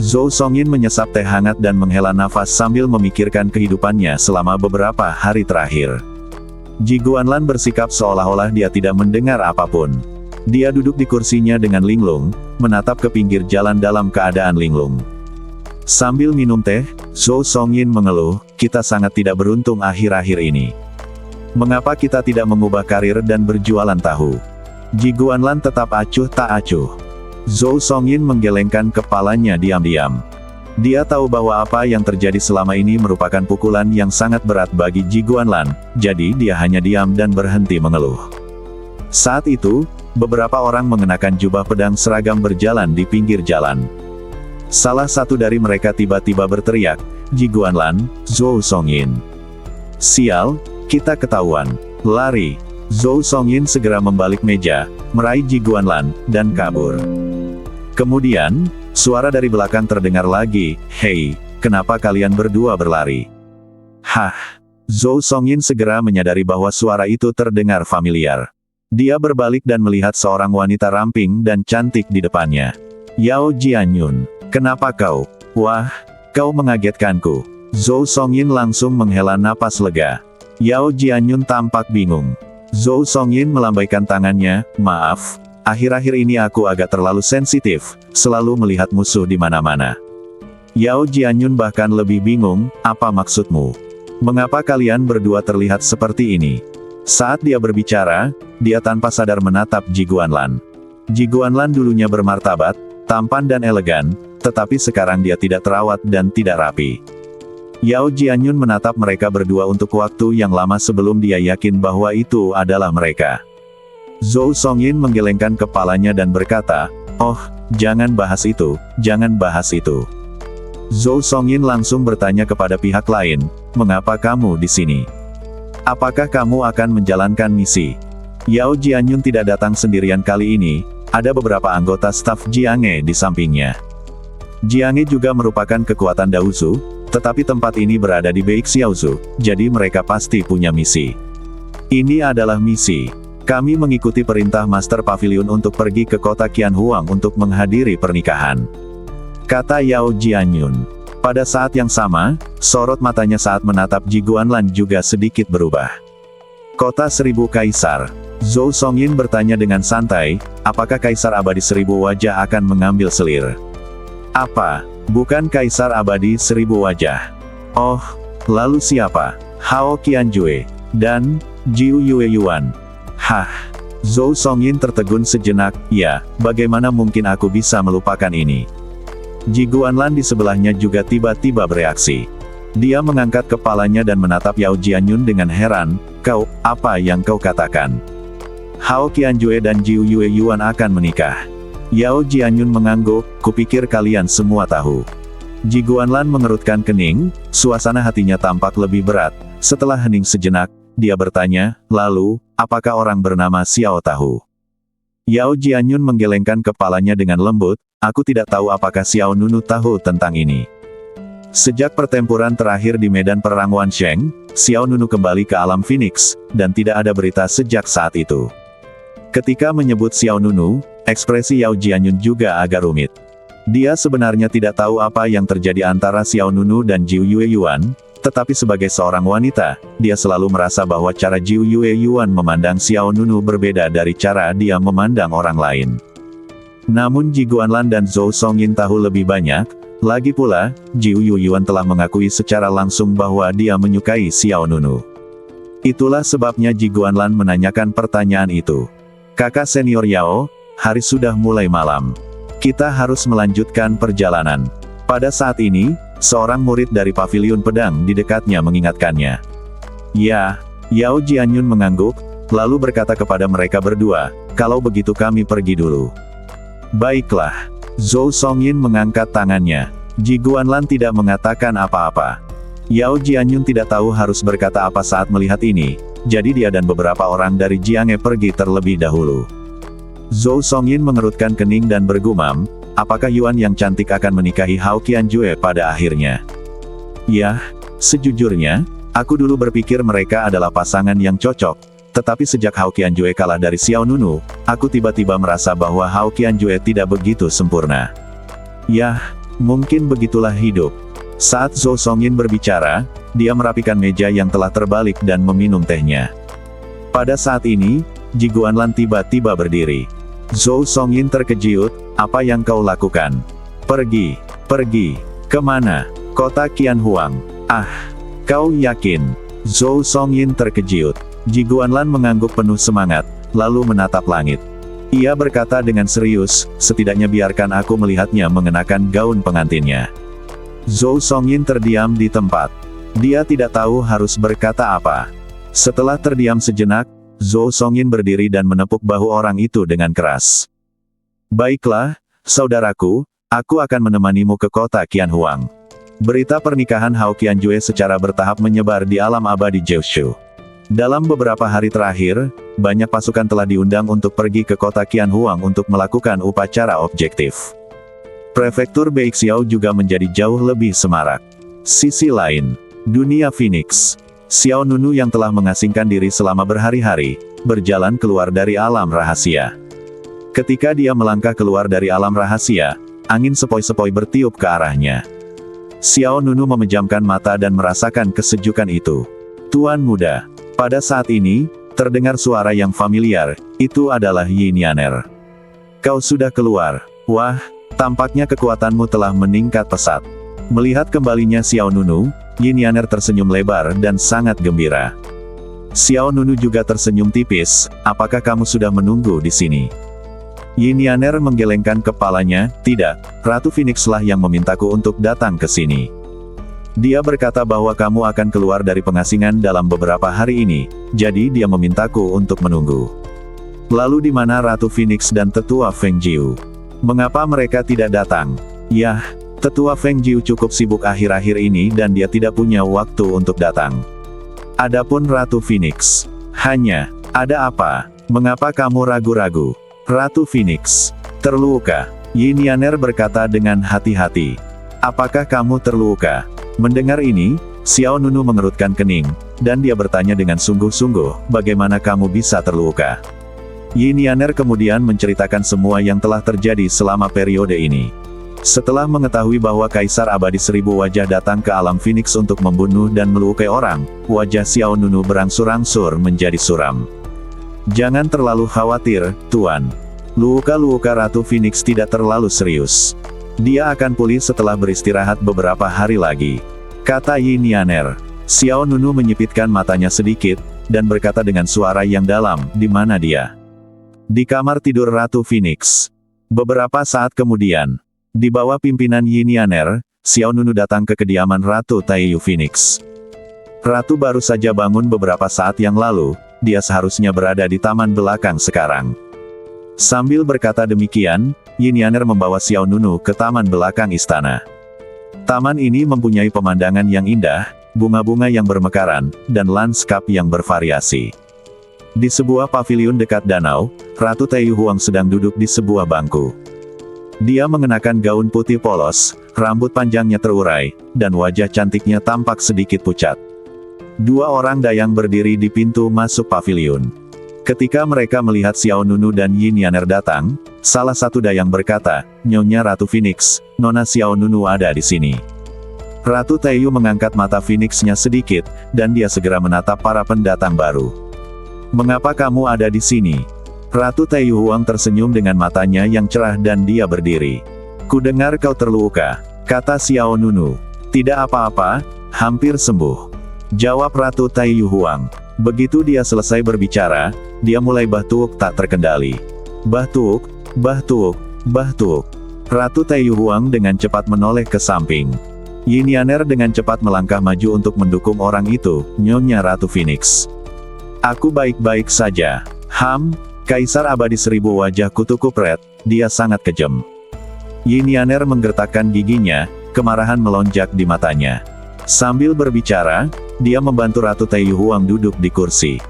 A: Zhou Songyin menyesap teh hangat dan menghela nafas sambil memikirkan kehidupannya selama beberapa hari terakhir. Ji Guanlan bersikap seolah-olah dia tidak mendengar apapun. Dia duduk di kursinya dengan linglung, menatap ke pinggir jalan dalam keadaan linglung. Sambil minum teh, Zhou Songyin mengeluh, "Kita sangat tidak beruntung akhir-akhir ini. Mengapa kita tidak mengubah karir dan berjualan tahu?" Ji Guanlan tetap acuh tak acuh. Zhou Songyin menggelengkan kepalanya diam-diam. Dia tahu bahwa apa yang terjadi selama ini merupakan pukulan yang sangat berat bagi Ji Guanlan, jadi dia hanya diam dan berhenti mengeluh. Saat itu, beberapa orang mengenakan jubah pedang seragam berjalan di pinggir jalan. Salah satu dari mereka tiba-tiba berteriak, "Ji Guanlan, Zhou Songyin. Sial, kita ketahuan. Lari!" Zhou Songyin segera membalik meja, meraih Ji Guanlan, dan kabur. Kemudian, suara dari belakang terdengar lagi, "Hei, kenapa kalian berdua berlari?" "Hah!" Zhou Songyin segera menyadari bahwa suara itu terdengar familiar. Dia berbalik dan melihat seorang wanita ramping dan cantik di depannya. "Yao Jianyun, kenapa kau? Wah, kau mengagetkanku." Zhou Songyin langsung menghela napas lega. Yao Jianyun tampak bingung. Zhou Songyin melambaikan tangannya, "Maaf, akhir-akhir ini aku agak terlalu sensitif, selalu melihat musuh di mana-mana." Yao Jianyun bahkan lebih bingung, "Apa maksudmu? Mengapa kalian berdua terlihat seperti ini?" Saat dia berbicara, dia tanpa sadar menatap Ji Guanlan. Ji Guanlan dulunya bermartabat, tampan dan elegan, tetapi sekarang dia tidak terawat dan tidak rapi. Yao Jianyun menatap mereka berdua untuk waktu yang lama sebelum dia yakin bahwa itu adalah mereka. Zhou Songyin menggelengkan kepalanya dan berkata, "Oh, jangan bahas itu, jangan bahas itu." Zhou Songyin langsung bertanya kepada pihak lain, "Mengapa kamu di sini? Apakah kamu akan menjalankan misi?" Yao Jianyun tidak datang sendirian kali ini, ada beberapa anggota staf Jiange di sampingnya. Jiange juga merupakan kekuatan Daozu, tetapi tempat ini berada di Beixiaozu, jadi mereka pasti punya misi. "Ini adalah misi. Kami mengikuti perintah Master Pavilion untuk pergi ke kota Qianhuang untuk menghadiri pernikahan," kata Yao Jianyun. Pada saat yang sama, sorot matanya saat menatap Ji Guanlan juga sedikit berubah. "Kota Seribu Kaisar." Zhou Songyin bertanya dengan santai, "Apakah Kaisar Abadi Seribu Wajah akan mengambil selir?" "Apa? Bukan Kaisar Abadi Seribu Wajah. Oh, lalu siapa? Hao Qianjue dan Jiu Yue Yuan." "Hah?" Zhou Songyin tertegun sejenak, "Ya, bagaimana mungkin aku bisa melupakan ini?" Ji Guanlan di sebelahnya juga tiba-tiba bereaksi. Dia mengangkat kepalanya dan menatap Yao Jianyun dengan heran, "Kau, apa yang kau katakan? Hao Qianjue dan Jiu Yue Yuan akan menikah?" Yao Jianyun mengangguk, kupikir kalian semua tahu. Ji Guanlan mengerutkan kening, suasana hatinya tampak lebih berat. Setelah hening sejenak, dia bertanya, lalu, apakah orang bernama Xiao tahu? Yao Jianyun menggelengkan kepalanya dengan lembut, aku tidak tahu apakah Xiao Nunu tahu tentang ini. Sejak pertempuran terakhir di medan perang Wansheng, Xiao Nunu kembali ke alam Phoenix, dan tidak ada berita sejak saat itu. Ketika menyebut Xiao Nunu, ekspresi Yao Jianyun juga agak rumit. Dia sebenarnya tidak tahu apa yang terjadi antara Xiao Nunu dan Jiu Yue Yuan, tetapi sebagai seorang wanita, dia selalu merasa bahwa cara Jiu Yue Yuan memandang Xiao Nunu berbeda dari cara dia memandang orang lain. Namun Ji Guanlan dan Zhou Songyin tahu lebih banyak, lagi pula, Jiu Yue Yuan telah mengakui secara langsung bahwa dia menyukai Xiao Nunu. Itulah sebabnya Ji Guanlan menanyakan pertanyaan itu. Kakak senior Yao, hari sudah mulai malam. Kita harus melanjutkan perjalanan. Pada saat ini, seorang murid dari paviliun pedang di dekatnya mengingatkannya. Ya, Yao Jianyun mengangguk, lalu berkata kepada mereka berdua, kalau begitu kami pergi dulu. Baiklah. Zhou Songyin mengangkat tangannya. Ji Guanlan tidak mengatakan apa-apa. Yao Jianyun tidak tahu harus berkata apa saat melihat ini, jadi dia dan beberapa orang dari Jianghe pergi terlebih dahulu. Zhou Songyin mengerutkan kening dan bergumam, apakah Yuan yang cantik akan menikahi Hao Qianjue pada akhirnya? Yah, sejujurnya, aku dulu berpikir mereka adalah pasangan yang cocok, tetapi sejak Hao Qianjue kalah dari Xiao Nunu, aku tiba-tiba merasa bahwa Hao Qianjue tidak begitu sempurna. Yah, mungkin begitulah hidup. Saat Zhou Songyin berbicara, dia merapikan meja yang telah terbalik dan meminum tehnya. Pada saat ini, Ji Guanlan tiba-tiba berdiri. Zhou Songyin terkejut, apa yang kau lakukan? Pergi. Kemana? Kota Qianhuang. Ah, kau yakin? Zhou Songyin terkejut. Ji Guanlan mengangguk penuh semangat, lalu menatap langit. Ia berkata dengan serius, setidaknya biarkan aku melihatnya mengenakan gaun pengantinnya. Zhou Songyin terdiam di tempat. Dia tidak tahu harus berkata apa. Setelah terdiam sejenak, Zhou Songyin berdiri dan menepuk bahu orang itu dengan keras. Baiklah, saudaraku, aku akan menemanimu ke kota Qianhuang. Berita pernikahan Hao Qianjue secara bertahap menyebar di alam abadi Jiushu. Dalam beberapa hari terakhir, banyak pasukan telah diundang untuk pergi ke kota Qianhuang untuk melakukan upacara objektif. Prefektur Beixiao juga menjadi jauh lebih semarak. Sisi lain, dunia Phoenix. Xiao Nunu yang telah mengasingkan diri selama berhari-hari, berjalan keluar dari alam rahasia. Ketika dia melangkah keluar dari alam rahasia, angin sepoi-sepoi bertiup ke arahnya. Xiao Nunu memejamkan mata dan merasakan kesejukan itu. Tuan muda. Pada saat ini, terdengar suara yang familiar, itu adalah Yin Yaner. Kau sudah keluar. Wah, tampaknya kekuatanmu telah meningkat pesat. Melihat kembalinya Xiao Nunu, Yin Yaner tersenyum lebar dan sangat gembira. Xiao Nunu juga tersenyum tipis, apakah kamu sudah menunggu di sini? Yin Yaner menggelengkan kepalanya, tidak, Ratu Phoenix lah yang memintaku untuk datang ke sini. Dia berkata bahwa kamu akan keluar dari pengasingan dalam beberapa hari ini, jadi dia memintaku untuk menunggu. Lalu di mana Ratu Phoenix dan Tetua Feng Jiu? Mengapa mereka tidak datang? Yah, Tetua Feng Jiu cukup sibuk akhir-akhir ini dan dia tidak punya waktu untuk datang. Adapun Ratu Phoenix. Hanya, ada apa? Mengapa kamu ragu-ragu? Ratu Phoenix. Terluka. Yin Yaner berkata dengan hati-hati. Apakah kamu terluka? Mendengar ini, Xiao Nunu mengerutkan kening, dan dia bertanya dengan sungguh-sungguh, bagaimana kamu bisa terluka? Yin Yaner kemudian menceritakan semua yang telah terjadi selama periode ini. Setelah mengetahui bahwa Kaisar Abadi Seribu Wajah datang ke alam Phoenix untuk membunuh dan melukai orang, wajah Xiao Nunu berangsur-angsur menjadi suram. Jangan terlalu khawatir, Tuan. Luka-luka Ratu Phoenix tidak terlalu serius. Dia akan pulih setelah beristirahat beberapa hari lagi, kata Yin Yaner. Xiao Nunu menyipitkan matanya sedikit, dan berkata dengan suara yang dalam, di mana dia? Di kamar tidur Ratu Phoenix. Beberapa saat kemudian, di bawah pimpinan Yin Yaner, Xiao Nunu datang ke kediaman Ratu Taiyu Phoenix. Ratu baru saja bangun beberapa saat yang lalu, dia seharusnya berada di taman belakang sekarang. Sambil berkata demikian, Yin Yaner membawa Xiao Nunu ke taman belakang istana. Taman ini mempunyai pemandangan yang indah, bunga-bunga yang bermekaran, dan lanskap yang bervariasi. Di sebuah paviliun dekat danau, Ratu Taiyu Huang sedang duduk di sebuah bangku. Dia mengenakan gaun putih polos, rambut panjangnya terurai, dan wajah cantiknya tampak sedikit pucat. Dua orang dayang berdiri di pintu masuk paviliun. Ketika mereka melihat Xiao Nunu dan Yin Yaner datang, salah satu dayang berkata, "Nyonya Ratu Phoenix, Nona Xiao Nunu ada di sini." Ratu Taiyu mengangkat mata Phoenix-nya sedikit, dan dia segera menatap para pendatang baru. "Mengapa kamu ada di sini?" Ratu Taiyu Huang tersenyum dengan matanya yang cerah dan dia berdiri. "Kudengar kau terluka," kata Xiao Nunu. "Tidak apa-apa, hampir sembuh," jawab Ratu Taiyu Huang. Begitu dia selesai berbicara, dia mulai batuk tak terkendali. Batuk, batuk, batuk. Ratu Taiyu Huang dengan cepat menoleh ke samping. Yin Yaner dengan cepat melangkah maju untuk mendukung orang itu, "Nyonya Ratu Phoenix. Aku baik-baik saja." Kaisar abadi 1000 wajah kutu kupret, dia sangat kejam. Yin Yaner menggertakkan giginya, kemarahan melonjak di matanya. Sambil berbicara, dia membantu Ratu Taiyu Huang duduk di kursi.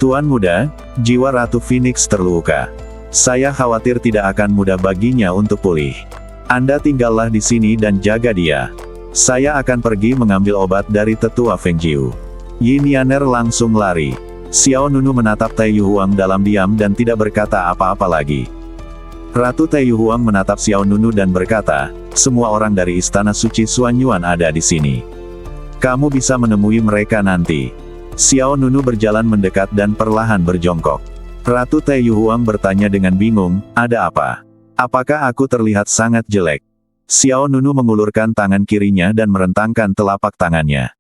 A: "Tuan muda, jiwa Ratu Phoenix terluka. Saya khawatir tidak akan mudah baginya untuk pulih. Anda tinggallah di sini dan jaga dia. Saya akan pergi mengambil obat dari tetua Feng Jiu." Yin Yaner langsung lari. Xiao Nunu menatap Taiyu Huang dalam diam dan tidak berkata apa-apa lagi. Ratu Taiyu Huang menatap Xiao Nunu dan berkata, "Semua orang dari Istana Suci Xuanyuan ada di sini. Kamu bisa menemui mereka nanti." Xiao Nunu berjalan mendekat dan perlahan berjongkok. Ratu Taiyu Huang bertanya dengan bingung, "Ada apa? Apakah aku terlihat sangat jelek?" Xiao Nunu mengulurkan tangan kirinya dan merentangkan telapak tangannya.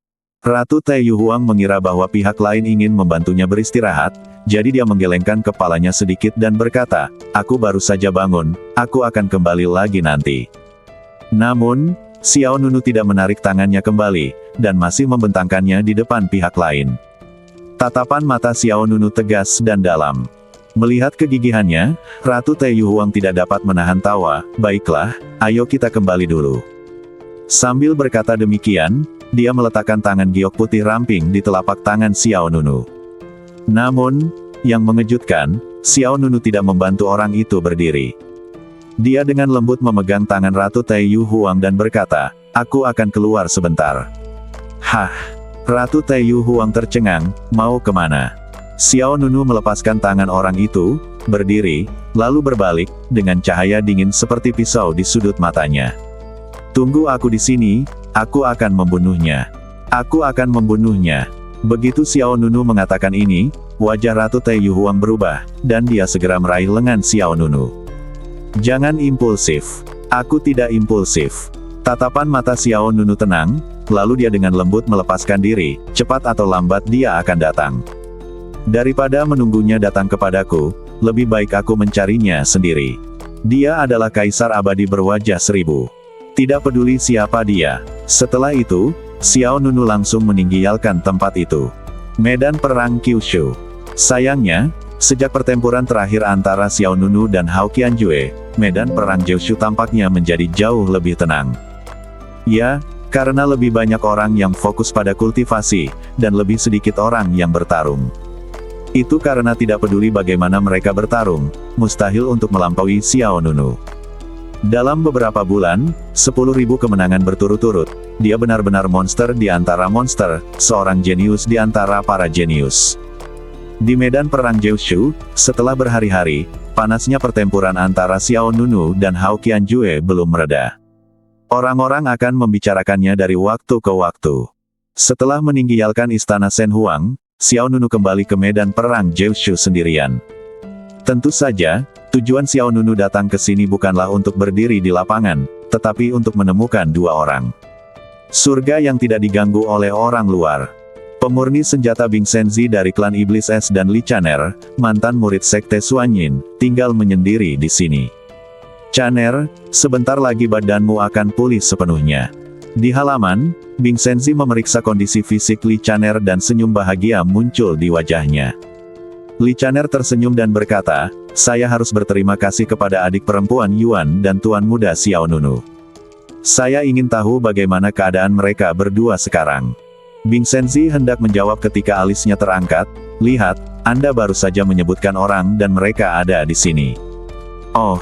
A: Ratu Taiyu Huang mengira bahwa pihak lain ingin membantunya beristirahat, jadi dia menggelengkan kepalanya sedikit dan berkata, "Aku baru saja bangun, aku akan kembali lagi nanti." Namun, Xiao Nunu tidak menarik tangannya kembali, dan masih membentangkannya di depan pihak lain. Tatapan mata Xiao Nunu tegas dan dalam. Melihat kegigihannya, Ratu Taiyu Huang tidak dapat menahan tawa. "Baiklah, ayo kita kembali dulu." Sambil berkata demikian, dia meletakkan tangan giok putih ramping di telapak tangan Xiao Nunu. Namun, yang mengejutkan, Xiao Nunu tidak membantu orang itu berdiri. Dia dengan lembut memegang tangan Ratu Taiyu Huang dan berkata, "Aku akan keluar sebentar." "Hah?" Ratu Taiyu Huang tercengang, "Mau kemana?" Xiao Nunu melepaskan tangan orang itu, berdiri, lalu berbalik, dengan cahaya dingin seperti pisau di sudut matanya. "Tunggu aku di sini, aku akan membunuhnya. Aku akan membunuhnya." Begitu Xiao Nunu mengatakan ini, wajah Ratu Taiyu Huang berubah, dan dia segera meraih lengan Xiao Nunu. "Jangan impulsif." "Aku tidak impulsif." Tatapan mata Xiao Nunu tenang, lalu dia dengan lembut melepaskan diri, "Cepat atau lambat dia akan datang. Daripada menunggunya datang kepadaku, lebih baik aku mencarinya sendiri. Dia adalah kaisar abadi berwajah 1000. Tidak peduli siapa dia." Setelah itu, Xiao Nunu langsung meninggalkan tempat itu. Medan Perang Kyushu. Sayangnya, sejak pertempuran terakhir antara Xiao Nunu dan Hao Qianjue, medan perang Kyushu tampaknya menjadi jauh lebih tenang. Ya, karena lebih banyak orang yang fokus pada kultivasi, dan lebih sedikit orang yang bertarung. Itu karena tidak peduli bagaimana mereka bertarung, mustahil untuk melampaui Xiao Nunu. Dalam beberapa bulan, 10.000 kemenangan berturut-turut, dia benar-benar monster di antara monster, seorang jenius di antara para jenius. Di medan perang Kyushu, setelah berhari-hari, panasnya pertempuran antara Xiao Nunu dan Hao Qianjue belum mereda. Orang-orang akan membicarakannya dari waktu ke waktu. Setelah meninggalkan istana Shen Huang, Xiao Nunu kembali ke medan perang Kyushu sendirian. Tentu saja, tujuan Xiao Nunu datang ke sini bukanlah untuk berdiri di lapangan, tetapi untuk menemukan dua orang. Surga yang tidak diganggu oleh orang luar. Pemurni senjata Bing Senzi dari klan Iblis Es dan Li Chaner, mantan murid sekte Xuanyin, tinggal menyendiri di sini. "Chaner, sebentar lagi badanmu akan pulih sepenuhnya." Di halaman, Bing Senzi memeriksa kondisi fisik Li Chaner dan senyum bahagia muncul di wajahnya. Li Chaner tersenyum dan berkata, saya harus berterima kasih kepada adik perempuan Yuan dan tuan muda Xiao Nunu. Saya ingin tahu bagaimana keadaan mereka berdua sekarang. Bing Senzi hendak menjawab ketika alisnya terangkat. Lihat, Anda baru saja menyebutkan orang dan mereka ada di sini. Oh,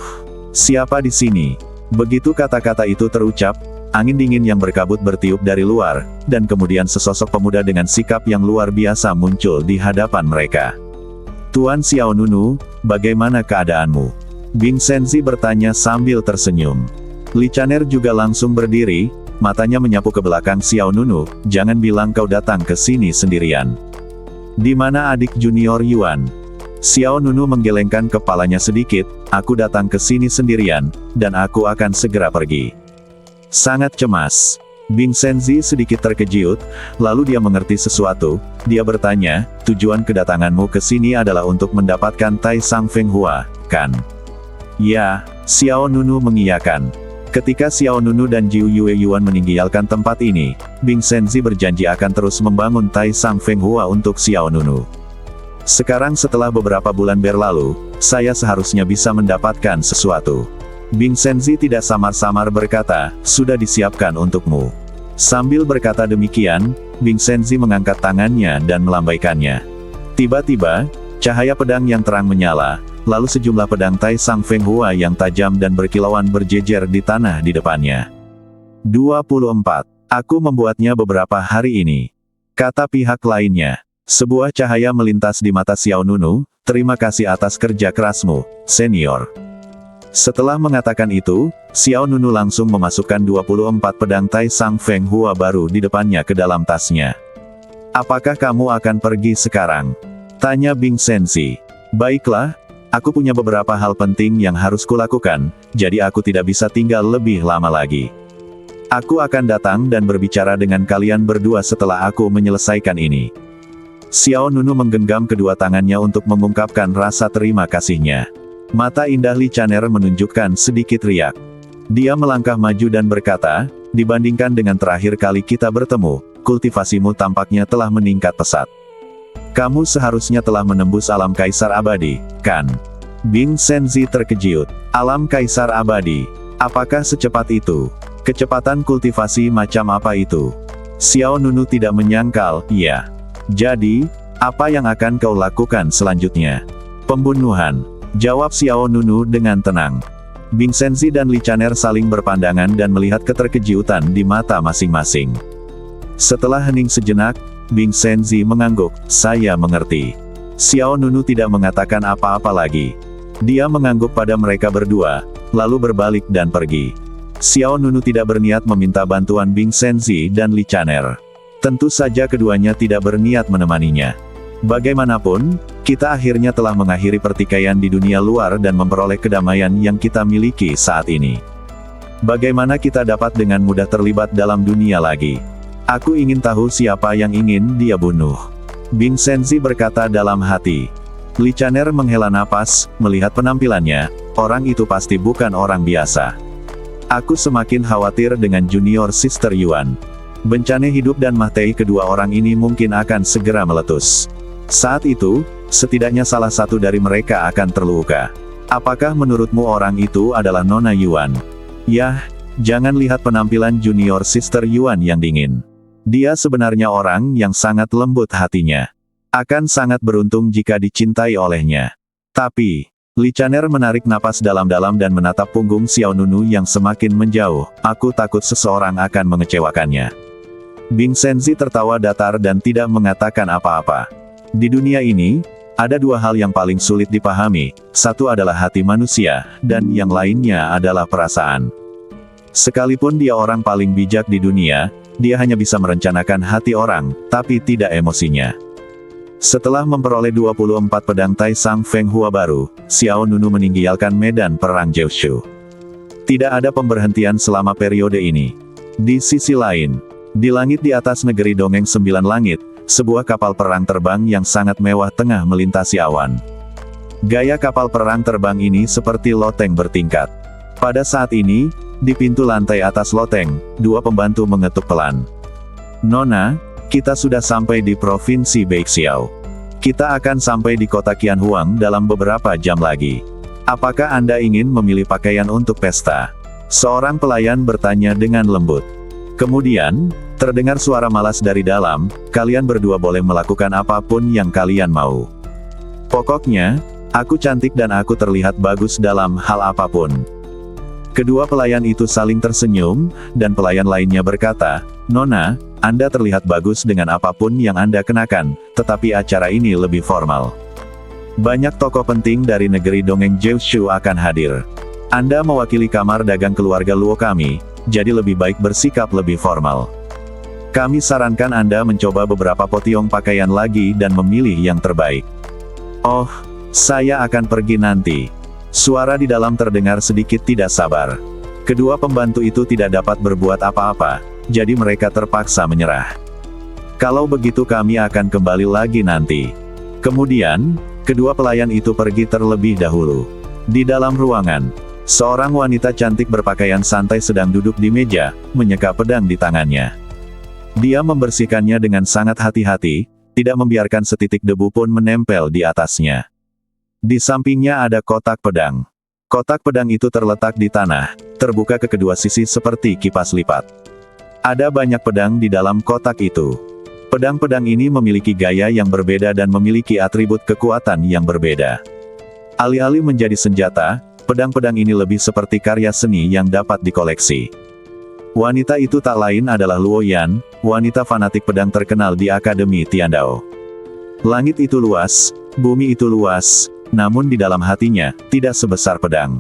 A: siapa di sini? Begitu kata-kata itu terucap, angin dingin yang berkabut bertiup dari luar, dan kemudian sesosok pemuda dengan sikap yang luar biasa muncul di hadapan mereka. Tuan Xiao Nunu, bagaimana keadaanmu? Bing Senzi bertanya sambil tersenyum. Li Chaner juga langsung berdiri, matanya menyapu ke belakang Xiao Nunu, jangan bilang kau datang ke sini sendirian. Di mana adik junior Yuan? Xiao Nunu menggelengkan kepalanya sedikit, aku datang ke sini sendirian, dan aku akan segera pergi. Sangat cemas. Bing Senzi sedikit terkejut, lalu dia mengerti sesuatu, dia bertanya, tujuan kedatanganmu ke sini adalah untuk mendapatkan Tai Sang Feng Hua, kan? Ya, Xiao Nunu mengiyakan. Ketika Xiao Nunu dan Jiu Yue Yuan meninggalkan tempat ini, Bing Senzi berjanji akan terus membangun Tai Sang Feng Hua untuk Xiao Nunu. Sekarang setelah beberapa bulan berlalu, saya seharusnya bisa mendapatkan sesuatu. Bing Senzi tidak samar-samar berkata, sudah disiapkan untukmu. Sambil berkata demikian, Bing Senzi mengangkat tangannya dan melambaikannya. Tiba-tiba, cahaya pedang yang terang menyala, lalu sejumlah pedang Tai Sang Feng Hua yang tajam dan berkilauan berjejer di tanah di depannya. 24. Aku membuatnya beberapa hari ini. Kata pihak lainnya. Sebuah cahaya melintas di mata Xiao Nunu, terima kasih atas kerja kerasmu, senior. Setelah mengatakan itu, Xiao Nunu langsung memasukkan 24 pedang Tai Sang Feng Hua baru di depannya ke dalam tasnya. Apakah kamu akan pergi sekarang? Tanya Bing Senzi. Baiklah, aku punya beberapa hal penting yang harus kulakukan, jadi aku tidak bisa tinggal lebih lama lagi. Aku akan datang dan berbicara dengan kalian berdua setelah aku menyelesaikan ini. Xiao Nunu menggenggam kedua tangannya untuk mengungkapkan rasa terima kasihnya. Mata indah Li Chaner menunjukkan sedikit riak. Dia melangkah maju dan berkata, dibandingkan dengan terakhir kali kita bertemu, kultivasimu tampaknya telah meningkat pesat. Kamu seharusnya telah menembus alam kaisar abadi, kan? Bing Senzi terkejut. Alam kaisar abadi? Apakah secepat itu? Kecepatan kultivasi macam apa itu? Xiao Nunu tidak menyangkal, iya. Jadi, apa yang akan kau lakukan selanjutnya? Pembunuhan. Jawab Xiao Nunu dengan tenang. Bing Senzi dan Li Chaner saling berpandangan dan melihat keterkejutan di mata masing-masing. Setelah hening sejenak, Bing Senzi mengangguk, saya mengerti. Xiao Nunu tidak mengatakan apa-apa lagi. Dia mengangguk pada mereka berdua, lalu berbalik dan pergi. Xiao Nunu tidak berniat meminta bantuan Bing Senzi dan Li Chaner. Tentu saja keduanya tidak berniat menemaninya. Bagaimanapun, kita akhirnya telah mengakhiri pertikaian di dunia luar dan memperoleh kedamaian yang kita miliki saat ini. Bagaimana kita dapat dengan mudah terlibat dalam dunia lagi? Aku ingin tahu siapa yang ingin dia bunuh. Bing Senzi berkata dalam hati. Li Chaner menghela napas, melihat penampilannya, orang itu pasti bukan orang biasa. Aku semakin khawatir dengan junior sister Yuan. Bencana hidup dan mati kedua orang ini mungkin akan segera meletus. Saat itu, setidaknya salah satu dari mereka akan terluka. Apakah menurutmu orang itu adalah Nona Yuan? Yah, jangan lihat penampilan junior sister Yuan yang dingin. Dia sebenarnya orang yang sangat lembut hatinya. Akan sangat beruntung jika dicintai olehnya. Tapi, Li Chaner menarik napas dalam-dalam dan menatap punggung Xiao Nunu yang semakin menjauh. Aku takut seseorang akan mengecewakannya. Bing Senzi tertawa datar dan tidak mengatakan apa-apa. Di dunia ini, ada dua hal yang paling sulit dipahami, satu adalah hati manusia, dan yang lainnya adalah perasaan. Sekalipun dia orang paling bijak di dunia, dia hanya bisa merencanakan hati orang, tapi tidak emosinya. Setelah memperoleh 24 pedang Tai Sang Feng Hua baru, Xiao Nunu meninggalkan medan perang Jiushu. Tidak ada pemberhentian selama periode ini. Di sisi lain, di langit di atas negeri dongeng 9 langit, sebuah kapal perang terbang yang sangat mewah tengah melintasi awan. Gaya kapal perang terbang ini seperti loteng bertingkat. Pada saat ini, di pintu lantai atas loteng, dua pembantu mengetuk pelan. Nona, kita sudah sampai di Provinsi Beixiao. Kita akan sampai di kota Qianhuang dalam beberapa jam lagi. Apakah Anda ingin memilih pakaian untuk pesta? Seorang pelayan bertanya dengan lembut. Kemudian, terdengar suara malas dari dalam, kalian berdua boleh melakukan apapun yang kalian mau. Pokoknya, aku cantik dan aku terlihat bagus dalam hal apapun. Kedua pelayan itu saling tersenyum, dan pelayan lainnya berkata, Nona, Anda terlihat bagus dengan apapun yang Anda kenakan, tetapi acara ini lebih formal. Banyak tokoh penting dari negeri dongeng Jiuzhou akan hadir. Anda mewakili kamar dagang keluarga Luo kami, jadi lebih baik bersikap lebih formal. Kami sarankan Anda mencoba beberapa potiong pakaian lagi dan memilih yang terbaik. Oh, saya akan pergi nanti. Suara di dalam terdengar sedikit tidak sabar. Kedua pembantu itu tidak dapat berbuat apa-apa, jadi mereka terpaksa menyerah. Kalau begitu kami akan kembali lagi nanti. Kemudian, kedua pelayan itu pergi terlebih dahulu. Di dalam ruangan, seorang wanita cantik berpakaian santai sedang duduk di meja, menyeka pedang di tangannya. Dia membersihkannya dengan sangat hati-hati, tidak membiarkan setitik debu pun menempel di atasnya. Di sampingnya ada kotak pedang. Kotak pedang itu terletak di tanah, terbuka ke kedua sisi seperti kipas lipat. Ada banyak pedang di dalam kotak itu. Pedang-pedang ini memiliki gaya yang berbeda dan memiliki atribut kekuatan yang berbeda. Alih-alih menjadi senjata, pedang-pedang ini lebih seperti karya seni yang dapat dikoleksi. Wanita itu tak lain adalah Luo Yan, wanita fanatik pedang terkenal di Akademi Tiandao. Langit itu luas, bumi itu luas, namun di dalam hatinya, tidak sebesar pedang.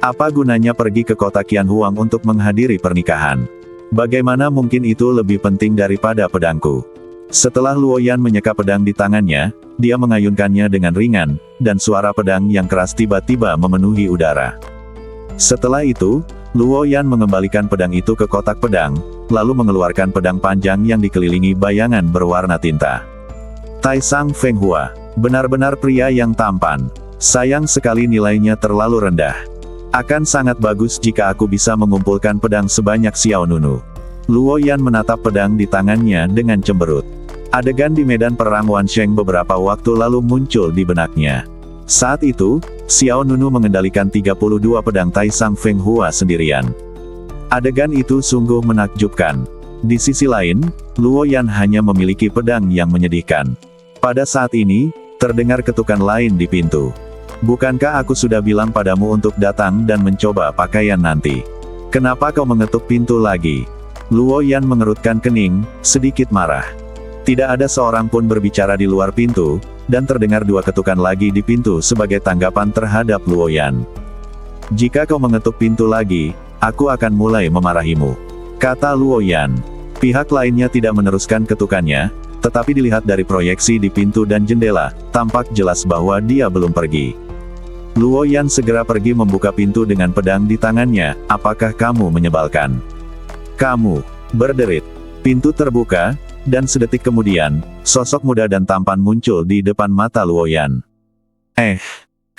A: Apa gunanya pergi ke kota Qianhuang untuk menghadiri pernikahan? Bagaimana mungkin itu lebih penting daripada pedangku? Setelah Luo Yan menyeka pedang di tangannya, dia mengayunkannya dengan ringan, dan suara pedang yang keras tiba-tiba memenuhi udara. Setelah itu, Luo Yan mengembalikan pedang itu ke kotak pedang, lalu mengeluarkan pedang panjang yang dikelilingi bayangan berwarna tinta. Taisang Fenghua, benar-benar pria yang tampan. Sayang sekali nilainya terlalu rendah. Akan sangat bagus jika aku bisa mengumpulkan pedang sebanyak Xiao Nunu. Luo Yan menatap pedang di tangannya dengan cemberut. Adegan di medan perang Wansheng beberapa waktu lalu muncul di benaknya. Saat itu, Xiao Nunu mengendalikan 32 pedang Taisang Fenghua sendirian. Adegan itu sungguh menakjubkan. Di sisi lain, Luo Yan hanya memiliki pedang yang menyedihkan. Pada saat ini, terdengar ketukan lain di pintu. Bukankah aku sudah bilang padamu untuk datang dan mencoba pakaian nanti? Kenapa kau mengetuk pintu lagi? Luo Yan mengerutkan kening, sedikit marah. Tidak ada seorang pun berbicara di luar pintu, dan terdengar dua ketukan lagi di pintu sebagai tanggapan terhadap Luo Yan. Jika kau mengetuk pintu lagi, aku akan mulai memarahimu, kata Luo Yan. Pihak lainnya tidak meneruskan ketukannya, tetapi dilihat dari proyeksi di pintu dan jendela, tampak jelas bahwa dia belum pergi. Luo Yan segera pergi membuka pintu dengan pedang di tangannya. Apakah kamu menyebalkan? Kamu, berderit. Pintu terbuka, dan sedetik kemudian, sosok muda dan tampan muncul di depan mata Luo Yan.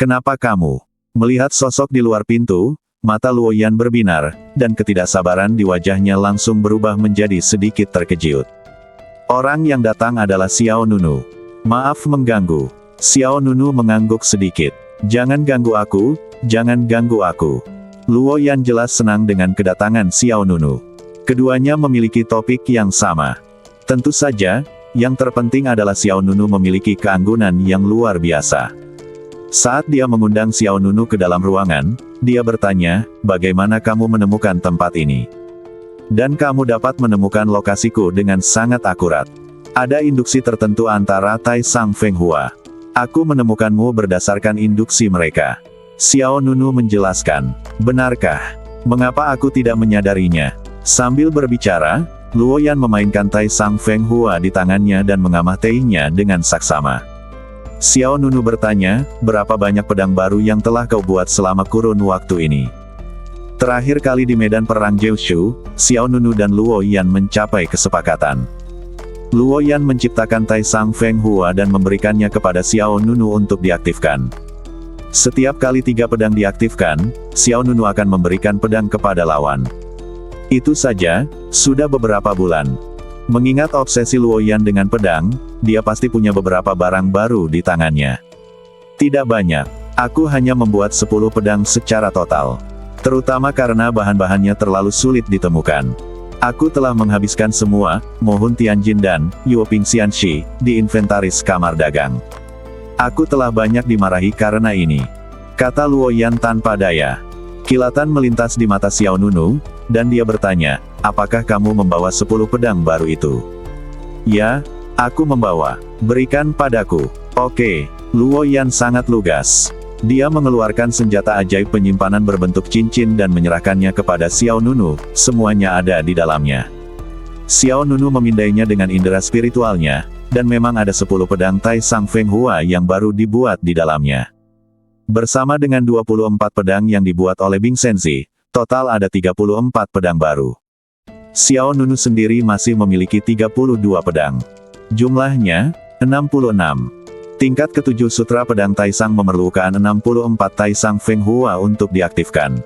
A: Kenapa kamu? Melihat sosok di luar pintu, mata Luo Yan berbinar, dan ketidaksabaran di wajahnya langsung berubah menjadi sedikit terkejut. Orang yang datang adalah Xiao Nunu. Maaf mengganggu. Xiao Nunu mengangguk sedikit. Jangan ganggu aku, jangan ganggu aku. Luo Yan jelas senang dengan kedatangan Xiao Nunu. Keduanya memiliki topik yang sama. Tentu saja, yang terpenting adalah Xiao Nunu memiliki keanggunan yang luar biasa. Saat dia mengundang Xiao Nunu ke dalam ruangan, dia bertanya, bagaimana kamu menemukan tempat ini? Dan kamu dapat menemukan lokasiku dengan sangat akurat. Ada induksi tertentu antara Taisang Fenghua. Aku menemukanmu berdasarkan induksi mereka. Xiao Nunu menjelaskan. Benarkah? Mengapa aku tidak menyadarinya? Sambil berbicara, Luo Yan memainkan Taisang Fenghua di tangannya dan mengamatinya dengan saksama. Xiao Nunu bertanya, berapa banyak pedang baru yang telah kau buat selama kurun waktu ini? Terakhir kali di medan perang Jiuzhou, Xiao Nunu dan Luo Yan mencapai kesepakatan. Luo Yan menciptakan Taisang Fenghua dan memberikannya kepada Xiao Nunu untuk diaktifkan. Setiap kali 3 pedang diaktifkan, Xiao Nunu akan memberikan pedang kepada lawan. Itu saja, sudah beberapa bulan. Mengingat obsesi Luoyan dengan pedang, dia pasti punya beberapa barang baru di tangannya. Tidak banyak. Aku hanya membuat 10 pedang secara total. Terutama karena bahan-bahannya terlalu sulit ditemukan. Aku telah menghabiskan semua, Mohun Tianjin dan Yuoping Xianxi, di inventaris kamar dagang. Aku telah banyak dimarahi karena ini, kata Luoyan tanpa daya. Kilatan melintas di mata Xiao Nunu, dan dia bertanya, apakah kamu membawa 10 pedang baru itu? Ya, aku membawa. Berikan padaku. Oke, Luoyan sangat lugas. Dia mengeluarkan senjata ajaib penyimpanan berbentuk cincin dan menyerahkannya kepada Xiao Nunu, semuanya ada di dalamnya. Xiao Nunu memindainya dengan indera spiritualnya, dan memang ada 10 pedang Tai Sang Feng Hua yang baru dibuat di dalamnya. Bersama dengan 24 pedang yang dibuat oleh Bing Senzi, total ada 34 pedang baru. Xiao Nunu sendiri masih memiliki 32 pedang. Jumlahnya, 66. Tingkat ke-7 Sutra Pedang Taisang memerlukan 64 Taisang Feng Hua untuk diaktifkan.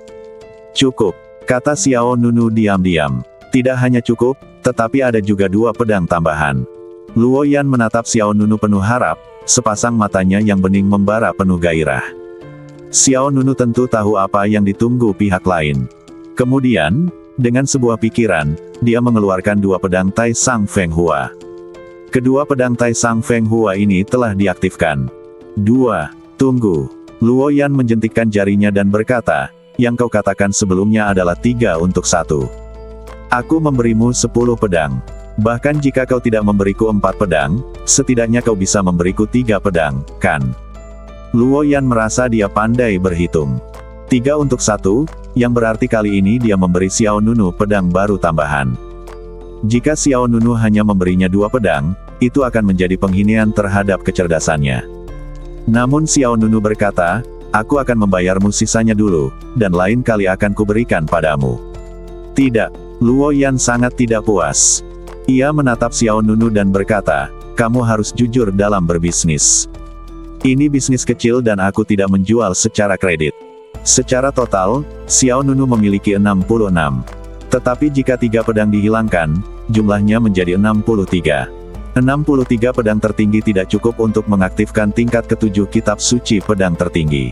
A: Cukup, kata Xiao Nunu diam-diam. Tidak hanya cukup, tetapi ada juga 2 pedang tambahan. Luoyan menatap Xiao Nunu penuh harap, sepasang matanya yang bening membara penuh gairah. Xiao Nunu tentu tahu apa yang ditunggu pihak lain. Kemudian, dengan sebuah pikiran, dia mengeluarkan 2 pedang Taisang Feng Hua. Kedua pedang Tai Sang Feng Hua ini telah diaktifkan. 2. Tunggu. Luoyan menjentikkan jarinya dan berkata, yang kau katakan sebelumnya adalah 3 untuk 1. Aku memberimu 10 pedang. Bahkan jika kau tidak memberiku 4 pedang, setidaknya kau bisa memberiku 3 pedang, kan? Luoyan merasa dia pandai berhitung. 3 untuk 1, yang berarti kali ini dia memberi Xiao Nunu pedang baru tambahan. Jika Xiao Nunu hanya memberinya 2 pedang, itu akan menjadi penghinaan terhadap kecerdasannya. Namun Xiao Nunu berkata, aku akan membayarmu sisanya dulu, dan lain kali akan kuberikan padamu. Tidak, Luoyan sangat tidak puas. Ia menatap Xiao Nunu dan berkata, kamu harus jujur dalam berbisnis. Ini bisnis kecil dan aku tidak menjual secara kredit. Secara total, Xiao Nunu memiliki 66. Tetapi jika 3 pedang dihilangkan, jumlahnya menjadi 63. 63 pedang tertinggi tidak cukup untuk mengaktifkan tingkat ke-7 kitab suci pedang tertinggi.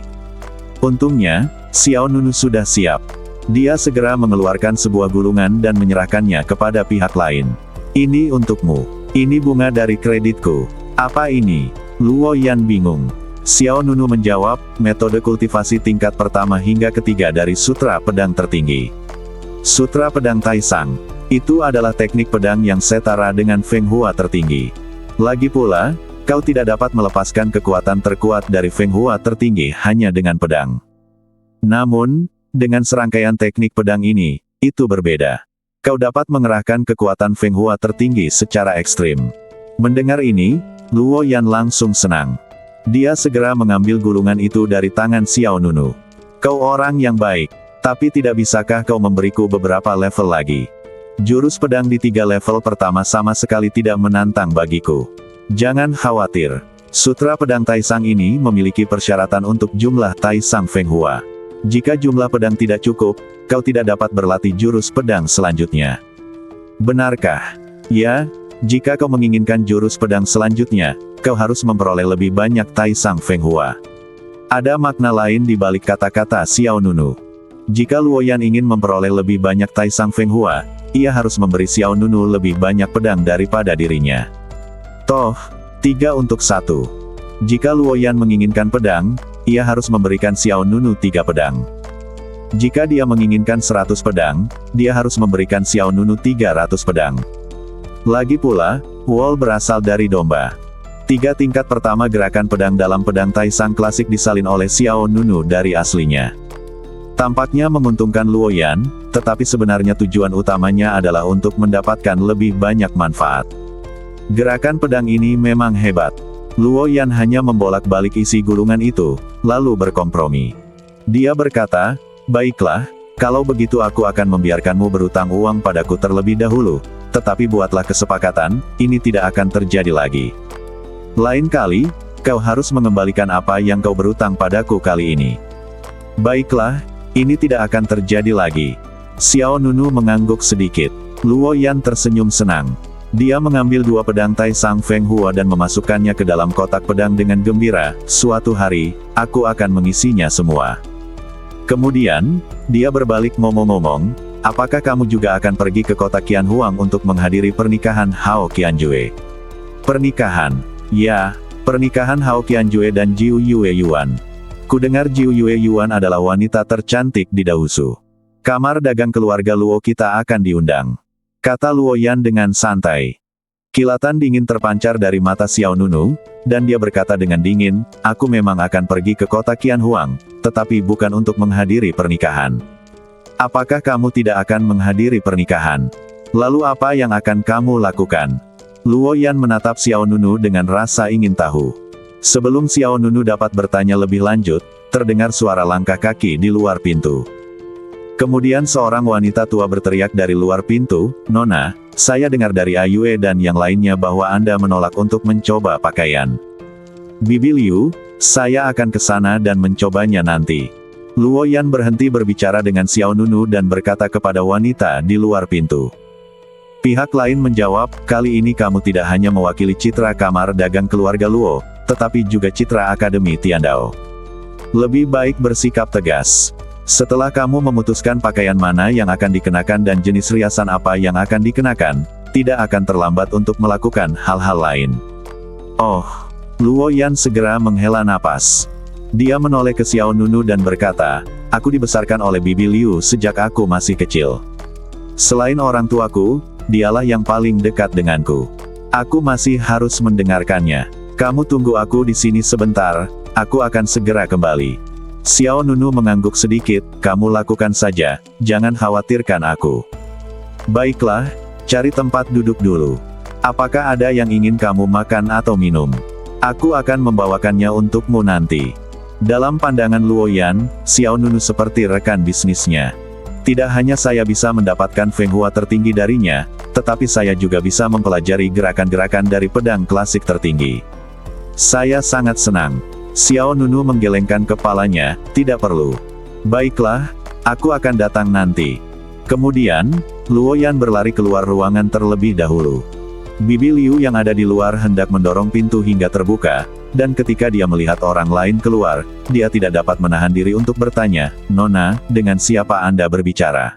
A: Untungnya, Xiao Nunu sudah siap. Dia segera mengeluarkan sebuah gulungan dan menyerahkannya kepada pihak lain. Ini untukmu. Ini bunga dari kreditku. Apa ini? Luoyan bingung. Xiao Nunu menjawab, metode kultivasi tingkat pertama hingga ketiga dari Sutra Pedang Tertinggi. Sutra Pedang Taisang. Itu adalah teknik pedang yang setara dengan Feng Hua tertinggi. Lagi pula, kau tidak dapat melepaskan kekuatan terkuat dari Feng Hua tertinggi hanya dengan pedang. Namun, dengan serangkaian teknik pedang ini, itu berbeda. Kau dapat mengerahkan kekuatan Feng Hua tertinggi secara ekstrim. Mendengar ini, Luoyan langsung senang. Dia segera mengambil gulungan itu dari tangan Xiao Nunu. Kau orang yang baik, tapi tidak bisakah kau memberiku beberapa level lagi? Jurus pedang di 3 level pertama sama sekali tidak menantang bagiku. Jangan khawatir. Sutra Pedang Taisang ini memiliki persyaratan untuk jumlah Taisang Feng Hua. Jika jumlah pedang tidak cukup, kau tidak dapat berlatih jurus pedang selanjutnya. Benarkah? Ya, jika kau menginginkan jurus pedang selanjutnya, kau harus memperoleh lebih banyak Taisang Feng Hua. Ada makna lain di balik kata-kata Xiao Nunu. Jika Luoyan ingin memperoleh lebih banyak Taisang Feng Hua, ia harus memberi Xiao Nunu lebih banyak pedang daripada dirinya. Toh, 3 untuk 1. Jika Luoyan menginginkan pedang, ia harus memberikan Xiao Nunu 3 pedang. Jika dia menginginkan 100 pedang, dia harus memberikan Xiao Nunu 300 pedang. Lagi pula, Wall berasal dari domba. 3 tingkat pertama gerakan pedang dalam pedang Taisang klasik disalin oleh Xiao Nunu dari aslinya. Tampaknya menguntungkan Luoyan, tetapi sebenarnya tujuan utamanya adalah untuk mendapatkan lebih banyak manfaat. Gerakan pedang ini memang hebat. Luoyan hanya membolak-balik isi gulungan itu, lalu berkompromi. Dia berkata, baiklah, kalau begitu aku akan membiarkanmu berutang uang padaku terlebih dahulu, tetapi buatlah kesepakatan, ini tidak akan terjadi lagi. Lain kali, kau harus mengembalikan apa yang kau berutang padaku kali ini. Baiklah, ini tidak akan terjadi lagi. Xiao Nunu mengangguk sedikit. Luoyan tersenyum senang. Dia mengambil dua pedang Tai Sang Feng Hua dan memasukkannya ke dalam kotak pedang dengan gembira. Suatu hari, aku akan mengisinya semua. Kemudian, dia berbalik ngomong-ngomong, apakah kamu juga akan pergi ke kota Qianhuang untuk menghadiri pernikahan Hao Qianjue? Pernikahan? Ya, pernikahan Hao Qianjue dan Jiu Yue Yuan. Kudengar Jiu Yue Yuan adalah wanita tercantik di Dahusu. Kamar dagang keluarga Luo kita akan diundang, kata Luo Yan dengan santai. Kilatan dingin terpancar dari mata Xiao Nunu, dan dia berkata dengan dingin, aku memang akan pergi ke kota Qianhuang, tetapi bukan untuk menghadiri pernikahan. Apakah kamu tidak akan menghadiri pernikahan? Lalu apa yang akan kamu lakukan? Luo Yan menatap Xiao Nunu dengan rasa ingin tahu. Sebelum Xiao Nunu dapat bertanya lebih lanjut, terdengar suara langkah kaki di luar pintu. Kemudian seorang wanita tua berteriak dari luar pintu, Nona, saya dengar dari Ayue dan yang lainnya bahwa Anda menolak untuk mencoba pakaian. Bibi Liu, saya akan ke sana dan mencobanya nanti. Luo Yan berhenti berbicara dengan Xiao Nunu dan berkata kepada wanita di luar pintu. Pihak lain menjawab, kali ini kamu tidak hanya mewakili citra kamar dagang keluarga Luo, tetapi juga citra Akademi Tiandao. Lebih baik bersikap tegas. Setelah kamu memutuskan pakaian mana yang akan dikenakan dan jenis riasan apa yang akan dikenakan, tidak akan terlambat untuk melakukan hal-hal lain. Oh, Luo Yan segera menghela napas. Dia menoleh ke Xiao Nunu dan berkata, aku dibesarkan oleh Bibi Liu sejak aku masih kecil. Selain orang tuaku, dialah yang paling dekat denganku. Aku masih harus mendengarkannya. Kamu tunggu aku di sini sebentar, aku akan segera kembali. Xiao Nunu mengangguk sedikit, kamu lakukan saja, jangan khawatirkan aku. Baiklah, cari tempat duduk dulu. Apakah ada yang ingin kamu makan atau minum? Aku akan membawakannya untukmu nanti. Dalam pandangan Luo Yan, Xiao Nunu seperti rekan bisnisnya. Tidak hanya saya bisa mendapatkan Feng Hua tertinggi darinya, tetapi saya juga bisa mempelajari gerakan-gerakan dari pedang klasik tertinggi. Saya sangat senang. Xiao Nunu menggelengkan kepalanya, tidak perlu. Baiklah, aku akan datang nanti. Kemudian, Luo Yan berlari keluar ruangan terlebih dahulu. Bibi Liu yang ada di luar hendak mendorong pintu hingga terbuka, dan ketika dia melihat orang lain keluar, dia tidak dapat menahan diri untuk bertanya, Nona, dengan siapa Anda berbicara?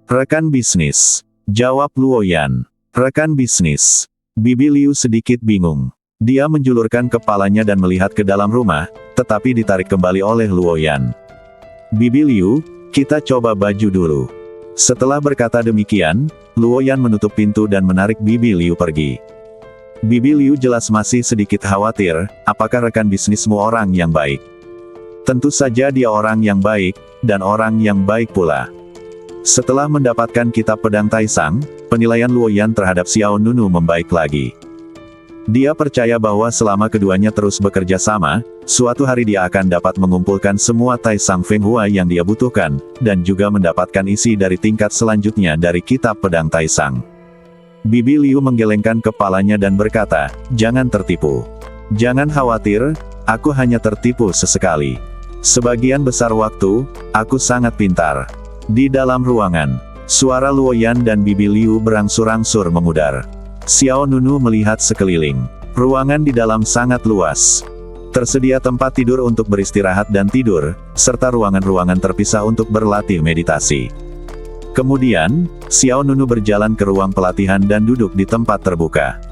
A: Rekan bisnis, jawab Luo Yan. Rekan bisnis. Bibi Liu sedikit bingung. Dia menjulurkan kepalanya dan melihat ke dalam rumah, tetapi ditarik kembali oleh Luo Yan. Bibi Liu, kita coba baju dulu. Setelah berkata demikian, Luo Yan menutup pintu dan menarik Bibi Liu pergi. Bibi Liu jelas masih sedikit khawatir, apakah rekan bisnismu orang yang baik? Tentu saja dia orang yang baik, dan orang yang baik pula. Setelah mendapatkan kitab pedang Tai Sang, penilaian Luo Yan terhadap Xiao Nunu membaik lagi. Dia percaya bahwa selama keduanya terus bekerja sama, suatu hari dia akan dapat mengumpulkan semua Tai Sang Feng Hua yang dia butuhkan, dan juga mendapatkan isi dari tingkat selanjutnya dari kitab pedang Tai Sang. Bibi Liu menggelengkan kepalanya dan berkata, jangan tertipu. Jangan khawatir, aku hanya tertipu sesekali. Sebagian besar waktu, aku sangat pintar. Di dalam ruangan, suara Luo Yan dan Bibi Liu berangsur-angsur memudar. Xiao Nunu melihat sekeliling. Ruangan di dalam sangat luas. Tersedia tempat tidur untuk beristirahat dan tidur, serta ruangan-ruangan terpisah untuk berlatih meditasi. Kemudian, Xiao Nunu berjalan ke ruang pelatihan dan duduk di tempat terbuka.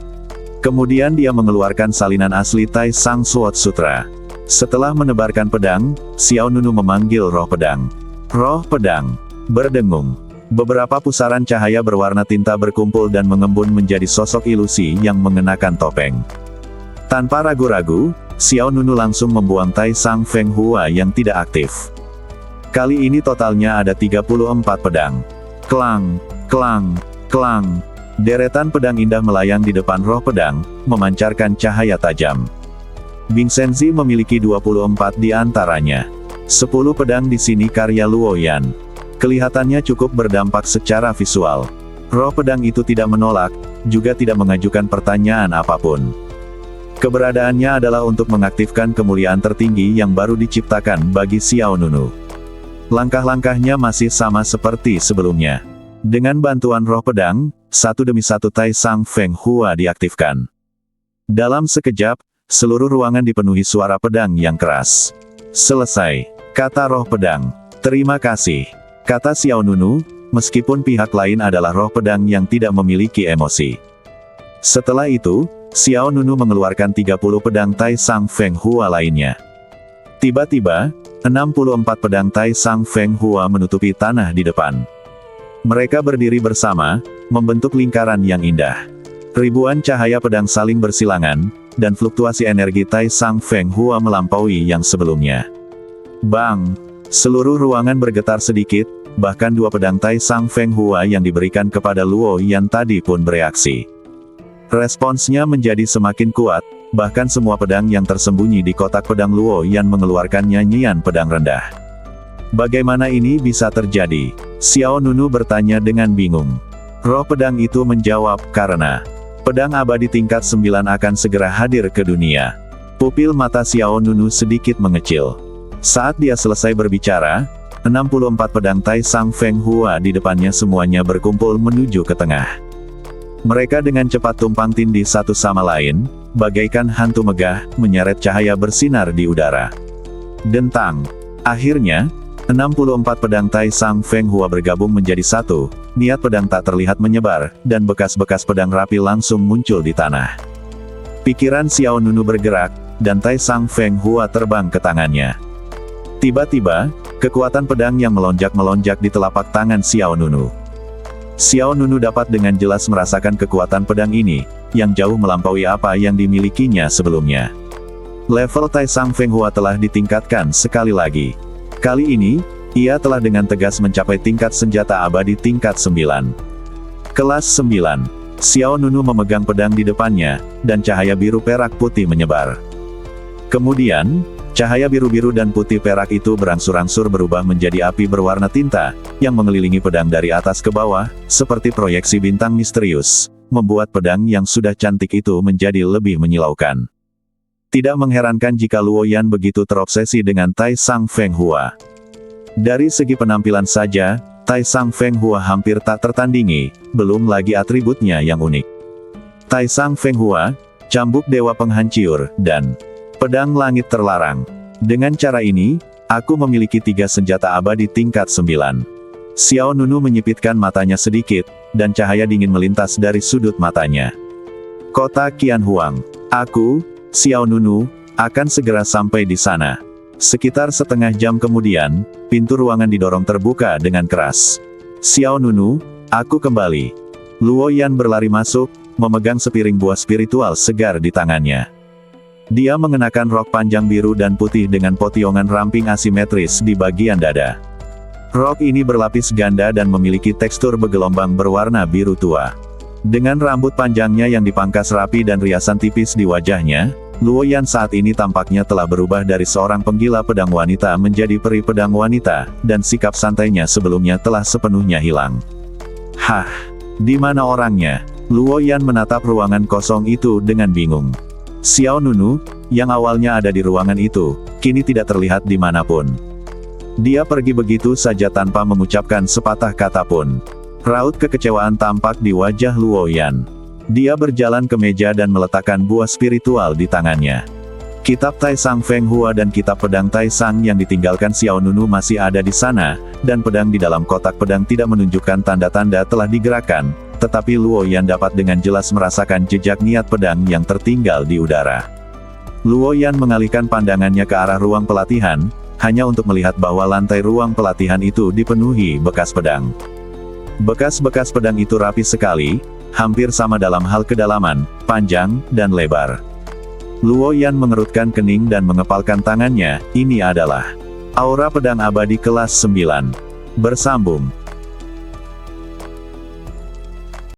A: Kemudian dia mengeluarkan salinan asli Tai Sang Sword Sutra. Setelah menebarkan pedang, Xiao Nunu memanggil roh pedang. Roh pedang berdengung. Beberapa pusaran cahaya berwarna tinta berkumpul dan mengembun menjadi sosok ilusi yang mengenakan topeng. Tanpa ragu-ragu, Xiao Nunu langsung membuang Tai Sang Feng Hua yang tidak aktif. Kali ini totalnya ada 34 pedang. Klang, klang, klang. Deretan pedang indah melayang di depan roh pedang, memancarkan cahaya tajam. Bing Senzi memiliki 24 di antaranya. 10 pedang di sini karya Luo Yan. Kelihatannya cukup berdampak secara visual. Roh pedang itu tidak menolak, juga tidak mengajukan pertanyaan apapun. Keberadaannya adalah untuk mengaktifkan kemuliaan tertinggi yang baru diciptakan bagi Xiao Nunu. Langkah-langkahnya masih sama seperti sebelumnya. Dengan bantuan roh pedang, satu demi satu Tai Sang Feng Hua diaktifkan. Dalam sekejap, seluruh ruangan dipenuhi suara pedang yang keras. Selesai, kata roh pedang. Terima kasih, kata Xiao Nunu, meskipun pihak lain adalah roh pedang yang tidak memiliki emosi. Setelah itu, Xiao Nunu mengeluarkan 30 pedang Tai Sang Feng Hua lainnya. Tiba-tiba, 64 pedang Tai Sang Feng Hua menutupi tanah di depan. Mereka berdiri bersama, membentuk lingkaran yang indah. Ribuan cahaya pedang saling bersilangan, dan fluktuasi energi Tai Sang Feng Hua melampaui yang sebelumnya. Bang! Seluruh ruangan bergetar sedikit, bahkan 2 pedang Tai Sang Feng Hua yang diberikan kepada Luo Yan tadi pun bereaksi. Responsnya menjadi semakin kuat, bahkan semua pedang yang tersembunyi di kotak pedang Luo Yan mengeluarkan nyanyian pedang rendah. Bagaimana ini bisa terjadi? Xiao Nunu bertanya dengan bingung. Roh pedang itu menjawab, karena pedang abadi tingkat 9 akan segera hadir ke dunia. Pupil mata Xiao Nunu sedikit mengecil. Saat dia selesai berbicara, 64 pedang Tai Sang Feng Hua di depannya semuanya berkumpul menuju ke tengah. Mereka dengan cepat tumpang tindih satu sama lain, bagaikan hantu megah, menyeret cahaya bersinar di udara. Dentang. Akhirnya, 64 pedang Tai Sang Feng Hua bergabung menjadi satu, niat pedang tak terlihat menyebar, dan bekas-bekas pedang rapi langsung muncul di tanah. Pikiran Xiao Nunu bergerak, dan Tai Sang Feng Hua terbang ke tangannya. Tiba-tiba, kekuatan pedang yang melonjak-melonjak di telapak tangan Xiao Nunu. Xiao Nunu dapat dengan jelas merasakan kekuatan pedang ini, yang jauh melampaui apa yang dimilikinya sebelumnya. Level Tai Sang Feng Hua telah ditingkatkan sekali lagi. Kali ini, ia telah dengan tegas mencapai tingkat senjata abadi tingkat 9. Kelas 9. Xiao Nunu memegang pedang di depannya, dan cahaya biru perak putih menyebar. Kemudian, cahaya biru-biru dan putih perak itu berangsur-angsur berubah menjadi api berwarna tinta, yang mengelilingi pedang dari atas ke bawah, seperti proyeksi bintang misterius, membuat pedang yang sudah cantik itu menjadi lebih menyilaukan. Tidak mengherankan jika Luo Yan begitu terobsesi dengan Tai Sang Feng Hua. Dari segi penampilan saja, Tai Sang Feng Hua hampir tak tertandingi, belum lagi atributnya yang unik. Tai Sang Feng Hua, cambuk dewa penghancur, dan pedang langit terlarang. Dengan cara ini, aku memiliki 3 senjata abadi tingkat 9. Xiao Nunu menyipitkan matanya sedikit, dan cahaya dingin melintas dari sudut matanya. Kota Qian Huang. Aku, Xiao Nunu, akan segera sampai di sana. Sekitar setengah jam kemudian, pintu ruangan didorong terbuka dengan keras. Xiao Nunu, aku kembali. Luo Yan berlari masuk, memegang sepiring buah spiritual segar di tangannya. Dia mengenakan rok panjang biru dan putih dengan potiongan ramping asimetris di bagian dada. Rok ini berlapis ganda dan memiliki tekstur bergelombang berwarna biru tua. Dengan rambut panjangnya yang dipangkas rapi dan riasan tipis di wajahnya, Luo Yan saat ini tampaknya telah berubah dari seorang penggila pedang wanita menjadi peri pedang wanita, dan sikap santainya sebelumnya telah sepenuhnya hilang. Hah? Di mana orangnya? Luo Yan menatap ruangan kosong itu dengan bingung. Xiao Nunu, yang awalnya ada di ruangan itu, kini tidak terlihat dimanapun. Dia pergi begitu saja tanpa mengucapkan sepatah kata pun. Raut kekecewaan tampak di wajah Luo Yan. Dia berjalan ke meja dan meletakkan buah spiritual di tangannya. Kitab Tai Sang Feng Hua dan kitab pedang Tai Sang yang ditinggalkan Xiao Nunu masih ada di sana, dan pedang di dalam kotak pedang tidak menunjukkan tanda-tanda telah digerakkan, tetapi Luo Yan dapat dengan jelas merasakan jejak niat pedang yang tertinggal di udara. Luo Yan mengalihkan pandangannya ke arah ruang pelatihan, hanya untuk melihat bahwa lantai ruang pelatihan itu dipenuhi bekas pedang. Bekas-bekas pedang itu rapi sekali, hampir sama dalam hal kedalaman, panjang, dan lebar. Luo Yan mengerutkan kening dan mengepalkan tangannya, ini adalah aura pedang abadi kelas 9. Bersambung.